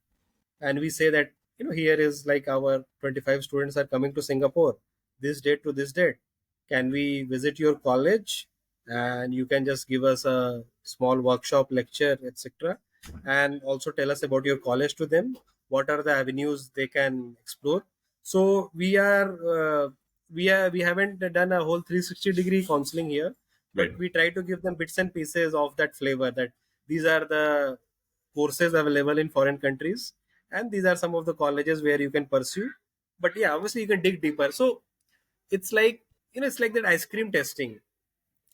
and we say that, here is like our 25 students are coming to Singapore this date to this date. Can we visit your college, and you can just give us a small workshop, lecture, etc., and also tell us about your college to them, what are the avenues they can explore. So we haven't done a whole 360-degree counseling here, but right. we try to give them bits and pieces of that flavor, that these are the courses available in foreign countries, and these are some of the colleges where you can pursue. But yeah, obviously you can dig deeper. So it's like, it's like that ice cream testing.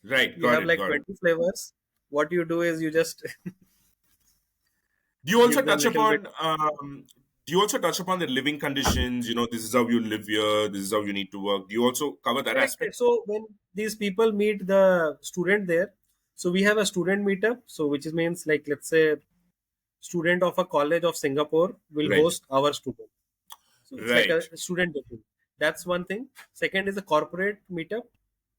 Right, You got have it, like got it. 20 flavors. What you do is you just Do you also give them touch little bit. upon the living conditions? This is how you live here. This is how you need to work. Do you also cover that Correct, aspect? correct. So when these people meet the student there, so we have a student meetup, so which means, like, let's say student of a college of Singapore will Right, host our student. So it's like Right. a student meeting. That's one thing. Second is a corporate meetup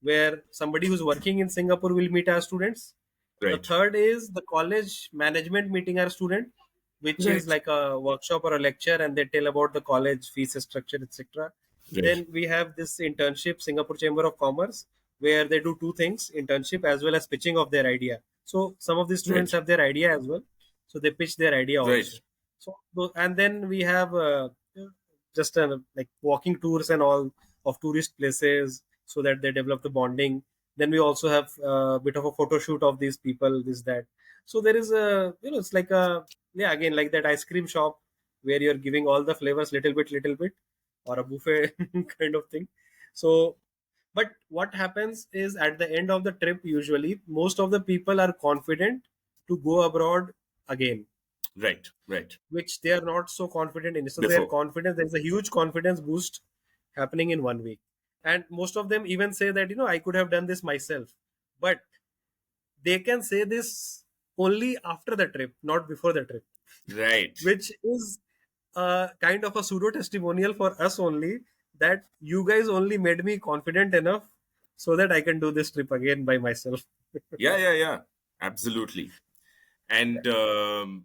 where somebody who's working in Singapore will meet our students. The Right. third is the college management meeting our student, which is Right. like a workshop or a lecture, and they tell about the college fees structure, etc. Right. Then we have this internship, Singapore Chamber of Commerce, where they do two things: internship as well as pitching of their idea. So some of the students Right. have their idea as well, so they pitch their idea Right. also. So and then we have just like walking tours and all of tourist places, so that they develop the bonding. Then we also have a bit of a photo shoot of these people, this that. So there is a, it's like a, yeah, again, like that ice cream shop where you're giving all the flavors little bit, or a buffet kind of thing. So but what happens is at the end of the trip, usually most of the people are confident to go abroad again, Right. Right. which they are not so confident in. So their Before. confidence, there's a huge confidence boost happening in 1 week. And most of them even say that, I could have done this myself. But they can say this only after the trip, not before the trip, Right. which is kind of a pseudo testimonial for us only, that you guys only made me confident enough so that I can do this trip again by myself. Yeah. Yeah. Yeah. Absolutely. Yeah. And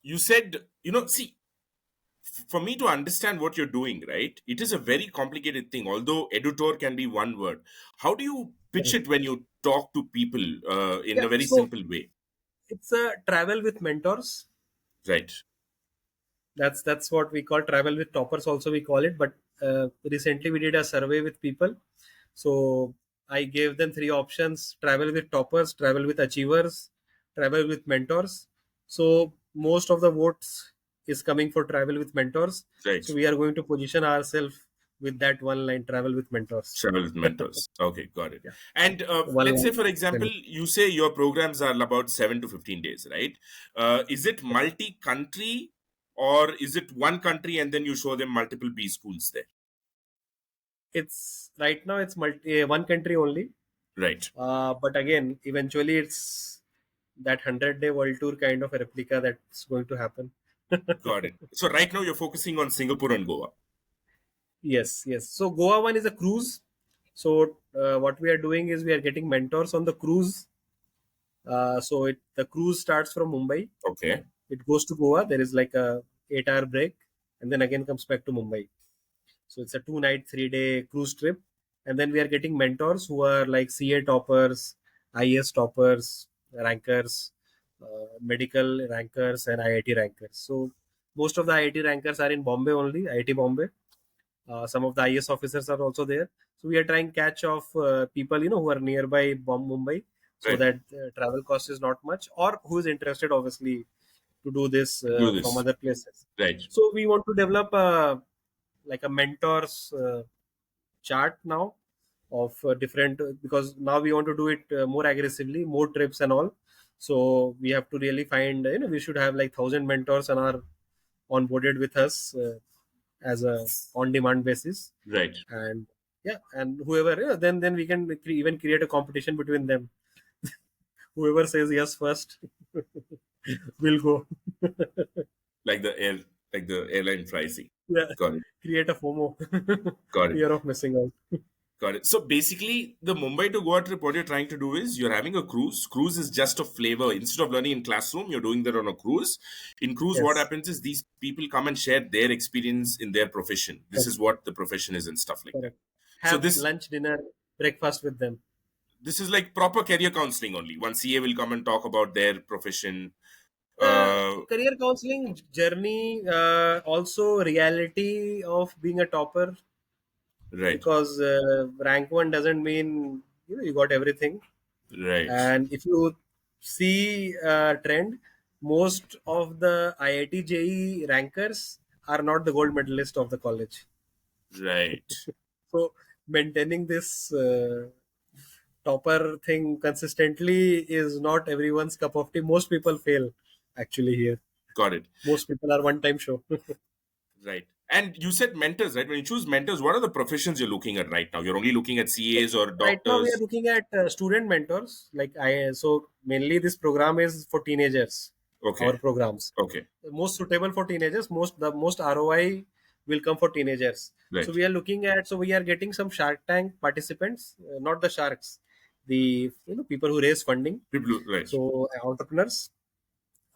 you said, see, for me to understand what you're doing, right? It is a very complicated thing. Although editor can be one word, how do you pitch Correct. it when you talk to people in Yeah. a very So simple way? it's a travel with mentors. Right. That's what we call travel with toppers, also we call it. But recently we did a survey with people. So I gave them three options: travel with toppers, travel with achievers, travel with mentors. So most of the votes is coming for travel with mentors. Right. So we are going to position ourselves with that one line: travel with mentors. Travel with mentors. Okay, got it. Yeah, And one let's say, line. for example, you say your programs are about 7 to 15 days, right? Is it multi-country, or is it one country and then you show them multiple B schools there? It's right now it's one country only. Right. But again, eventually it's that 100-day world tour kind of a replica that's going to happen. Got it. So right now you're focusing on Singapore and Goa. Yes, yes. So Goa one is a cruise. So what we are doing is we are getting mentors on the cruise. The cruise starts from Mumbai. Okay. It goes to Goa. There is like a 8 hour break, and then again comes back to Mumbai. So it's a 2 night, 3 day cruise trip. And then we are getting mentors who are like CA toppers, IS toppers, rankers, medical rankers, and IIT rankers. So most of the IIT rankers are in Bombay only, IIT Bombay. Some of the IS officers are also there. So we are trying catch of people, who are nearby Mumbai, so Right. that travel cost is not much, or who is interested, obviously, to do this Do from this. other places. Right. So we want to develop like a mentors chart now of different, because now we want to do it more aggressively, more trips and all. So we have to really find, we should have like 1,000 mentors and are onboarded with us as a on demand basis. Right. And yeah, and whoever, then we can even create a competition between them. Whoever says yes first will go. Like the air, like the airline pricing. Yeah, Got it. create a FOMO. Got it. Fear of missing out. Got it. So basically, the Mumbai to Goa trip, what you're trying to do is you're having a cruise. Cruise is just a flavor. Instead of learning in classroom, you're doing that on a cruise. In cruise, what Yes, happens is these people come and share their experience in their profession. This correct, is what the profession is and stuff like that. correct. So Have lunch, dinner, breakfast with them. this is like proper career counseling only. One CA will come and talk about their profession. Career counseling journey, also reality of being a topper, Right, because rank one doesn't mean you got everything. right, And if you see a trend, most of the IIT JE rankers are not the gold medalist of the college. right. So maintaining this topper thing consistently is not everyone's cup of tea. Most people fail actually here. Got it. Most people are one time show. Right. And you said mentors, right? When you choose mentors, what are the professions you're looking at right now? You're only looking at So CAs or right now we are doctors. looking at student mentors. So mainly this program is for teenagers. Okay. our programs. Okay. Most suitable for teenagers, the most ROI will come for teenagers. So Right. we are looking at, so we are getting some Shark Tank participants, not the sharks, the people who raise funding. Right. So entrepreneurs,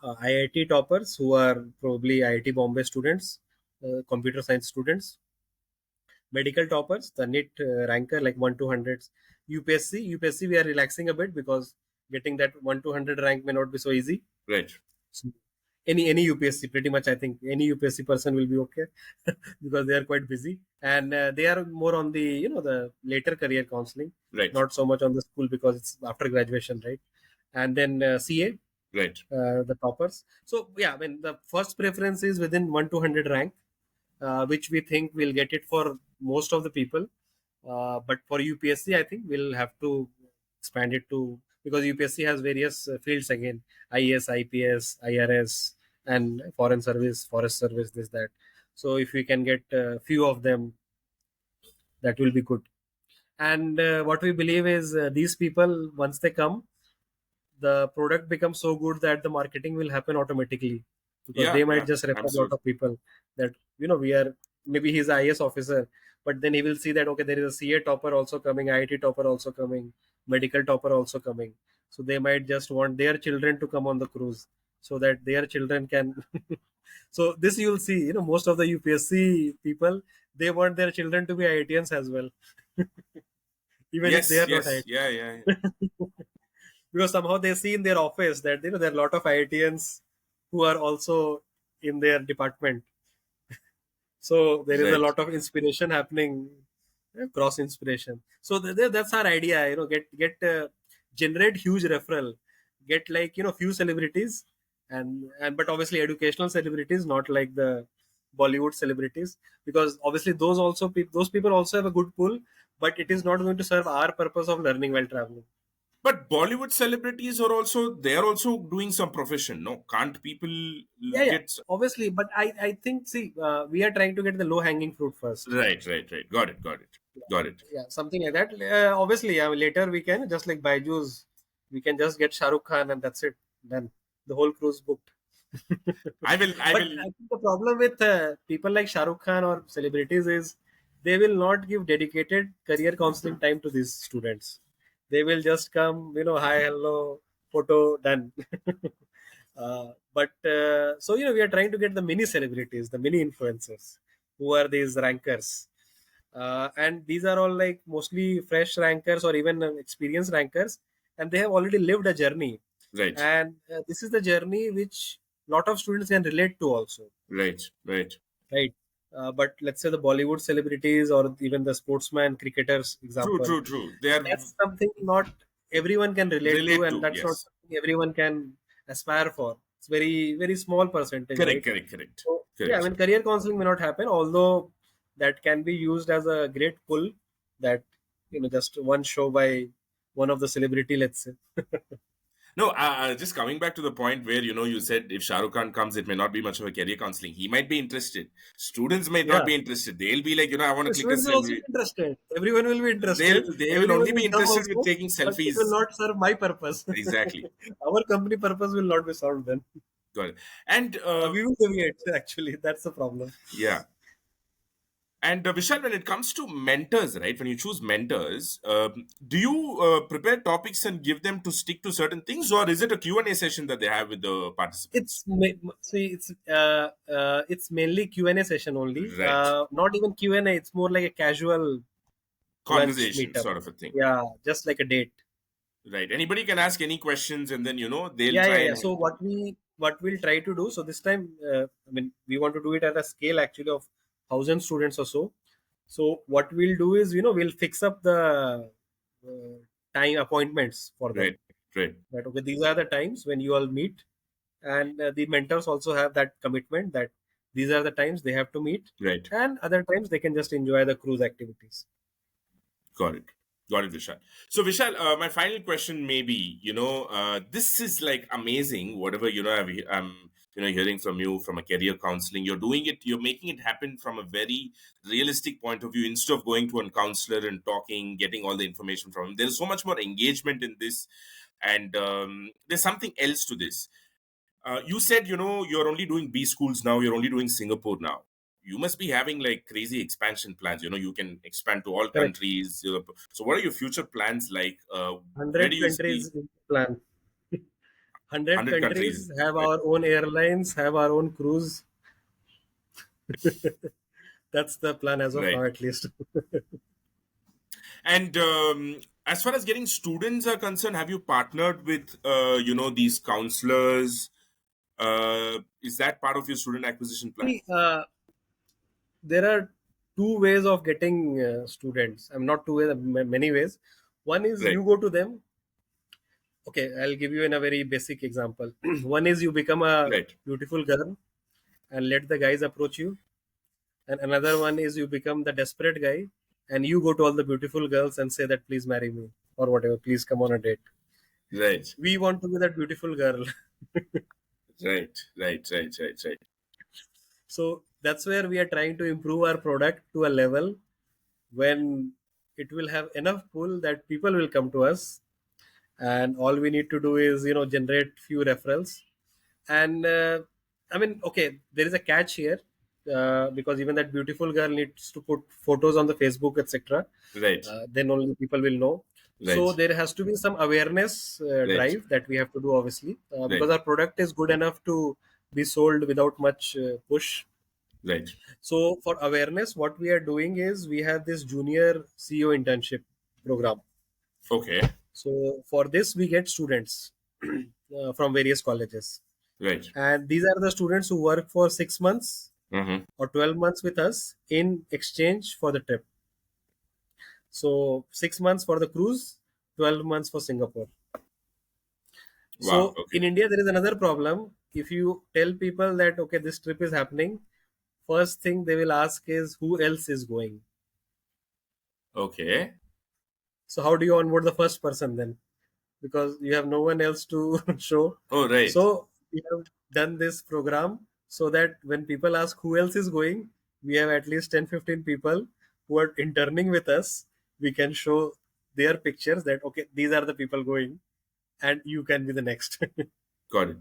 IIT toppers who are probably IIT Bombay students, computer science students, medical toppers, the NIT ranker like 1 to hundreds, UPSC we are relaxing a bit because getting that 1 to 100 rank may not be so easy. Right. So any UPSC, pretty much I think any UPSC person will be okay because they are quite busy, and they are more on the the later career counseling, Right. not so much on the school because it's after graduation, right? And then CA, Right. the toppers. So yeah, I mean the first preference is within 1 to 100 rank, which we think will get it for most of the people. But for UPSC, I think we'll have to expand it to, because UPSC has various fields again: IAS, IPS, IRS, and foreign service, forest service, this that. So if we can get a few of them, that will be good. And what we believe is these people, once they come, the product becomes so good that the marketing will happen automatically, because Yeah. they might Yeah. just refer a lot Absolutely. of people that we are, maybe he's a IS officer, but then he will see that okay, there is a CA topper also coming, IIT topper also coming, medical topper also coming. So they might just want their children to come on the cruise so that their children can so this you'll see, most of the UPSC people, they want their children to be IITians as well, even if they Yes. are not Yes. IIT. Yeah. Yeah. Yeah. Because somehow they see in their office that there are a lot of IITians who are also in their department. So there is a Right. lot of inspiration happening, cross inspiration. So that's our idea. Get generate huge referral, get like few celebrities, and but obviously educational celebrities, not like the Bollywood celebrities, because obviously those people also have a good pull, but it is not going to serve our purpose of learning while traveling. But Bollywood celebrities are also, they are also doing some profession. No, can't people Yeah, get obviously, but I think, see, we are trying to get the low hanging fruit first. right? Right. Right. Got it. Got it. Got it. Yeah, something like that. Obviously, later we can, just like Baiju's, we can just get Shah Rukh Khan and that's it. Then the whole cruise booked. I will. I But will. I think the problem with people like Shah Rukh Khan or celebrities is they will not give dedicated career counseling time to these students. They will just come, hi, hello, photo, done. But so we are trying to get the mini celebrities, the mini influencers, who are these rankers, and these are all like mostly fresh rankers or even experienced rankers, and they have already lived a journey, Right. and this is the journey which lot of students can relate to also, Right. Right. right? But let's say the Bollywood celebrities or even the sportsman cricketers True. example, True. True. They are that's something not everyone can relate to, relate and to. that's not Yes. something everyone can aspire for. It's very very small percentage, Correct. right? Correct. Correct. So yeah, I Correct. mean career counseling may not happen, although that can be used as a great pull. That just one show by one of the celebrity, let's say. No, just coming back to the point where you said if Shah Rukh Khan comes, it may not be much of a career counseling. He might be interested. Students may not Yeah, be interested. They'll be like, I want to the click a students will also selfie. be interested. Everyone will be interested. They will Everyone only be will come interested with also, taking but it will selfies. not serve my purpose. Exactly. Our company purpose will not be served then. Got it. And We will deviate. Actually, that's the problem. yeah. And Vishal, when it comes to mentors, right? When you choose mentors, do you prepare topics and give them to stick to certain things, or is it a Q&A session that they have with the participants? See, it's mainly Q&A session only. Right. Not even Q&A. It's more like a casual lunch Conversation meetup. sort of a thing. Yeah, just like a date. Right. Anybody can ask any questions, and then they'll Yeah, try yeah, yeah. and So what we'll try to do. So this time, I mean, we want to do it at a scale actually of 1,000 students or so. So what we'll do is, we'll fix up the time appointments for them. right, right, That okay, these are the times when you all meet, and the mentors also have that commitment that these are the times they have to meet, right. and other times they can just enjoy the cruise activities. Got it. Got it, Vishal. So, Vishal, my final question may be, this is like amazing. Whatever I'm hearing from you from a career counseling, you're doing it. You're making it happen from a very realistic point of view. Instead of going to a counselor and talking, getting all the information from him, there's so much more engagement in this, and there's something else to this. You said, you're only doing B schools now, you're only doing Singapore now. You must be having like crazy expansion plans. You can expand to all Correct. countries. So, what are your future plans like? Where do 100 you see countries in the plan. 100 100 countries? countries have Right. our own airlines, have our own cruise. That's the plan as of now, Right. at least. And as far as getting students are concerned, have you partnered with, these counselors? Is that part of your student acquisition plan? See, there are two ways of getting students. I'm not two ways, many ways. One is Right. you go to them. Okay, I'll give you in a very basic example. One is you become a Right. beautiful girl and let the guys approach you. And another one is you become the desperate guy and you go to all the beautiful girls and say that please marry me or whatever, please come on a date. Right. We want to be that beautiful girl. Right. Right. Right. Right. Right. So that's where we are trying to improve our product to a level when it will have enough pull that people will come to us, and all we need to do is generate few referrals. And I mean, okay, there is a catch here, because even that beautiful girl needs to put photos on the Facebook, etc. Right. Then only people will know. So Right. there has to be some awareness Right. drive that we have to do, obviously, because Right. our product is good enough to be sold without much push. Right. So for awareness, what we are doing is we have this junior CEO internship program. Okay. So for this, we get students from various colleges, Right. and these are the students who work for 6 months Mm-hmm. or 12 months with us in exchange for the trip. So 6 months for the cruise, 12 months for Singapore. Wow. So Okay. in India, there is another problem. If you tell people that okay, this trip is happening, first thing they will ask is who else is going. Okay. So how do you onboard the first person then? Because you have no one else to show. Oh, right. So we have done this program so that when people ask who else is going, we have at least 10-15 people who are interning with us. We can show their pictures that okay, these are the people going, and you can be the next. Got it.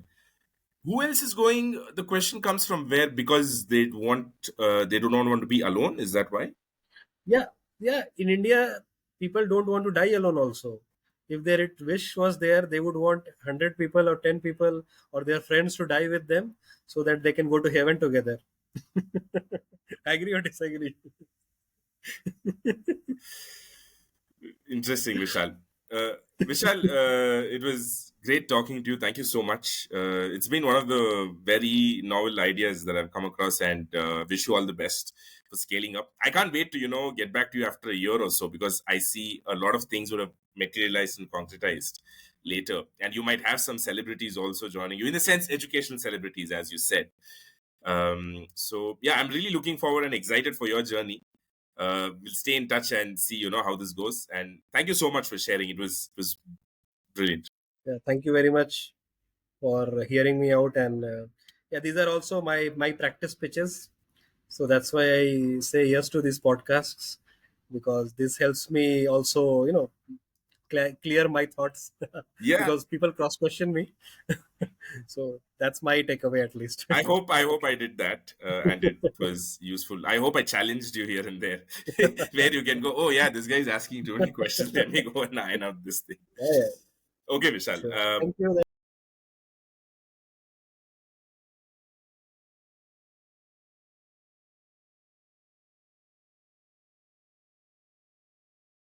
Who else is going? The question comes from where? Because they do not want to be alone. Is that why? Yeah, yeah. In India, people don't want to die alone. Also, if their wish was there, they would want 100 people or 10 people or their friends to die with them so that they can go to heaven together. Agree or disagree? Interesting, Vishal. Vishal, it was great talking to you. Thank you so much. It's been one of the very novel ideas that I've come across, and wish you all the best for scaling up. I can't wait to get back to you after a year or so, because I see a lot of things would have materialized and concretized later, and you might have some celebrities also joining you, in the sense educational celebrities, as you said. So yeah, I'm really looking forward and excited for your journey. We'll stay in touch and see how this goes, and thank you so much for sharing. It was brilliant. Yeah, thank you very much for hearing me out. And yeah, these are also my practice pitches. So that's why I say yes to these podcasts, because this helps me also, clear my thoughts Yeah, because people cross question me. So that's my takeaway, at least. I hope I did that, and it was useful. I hope I challenged you here and there, where you can go, oh yeah, this guy is asking too many questions, let me go and iron out this thing. Yeah, yeah, Okay, Vishal. sure. Thank you.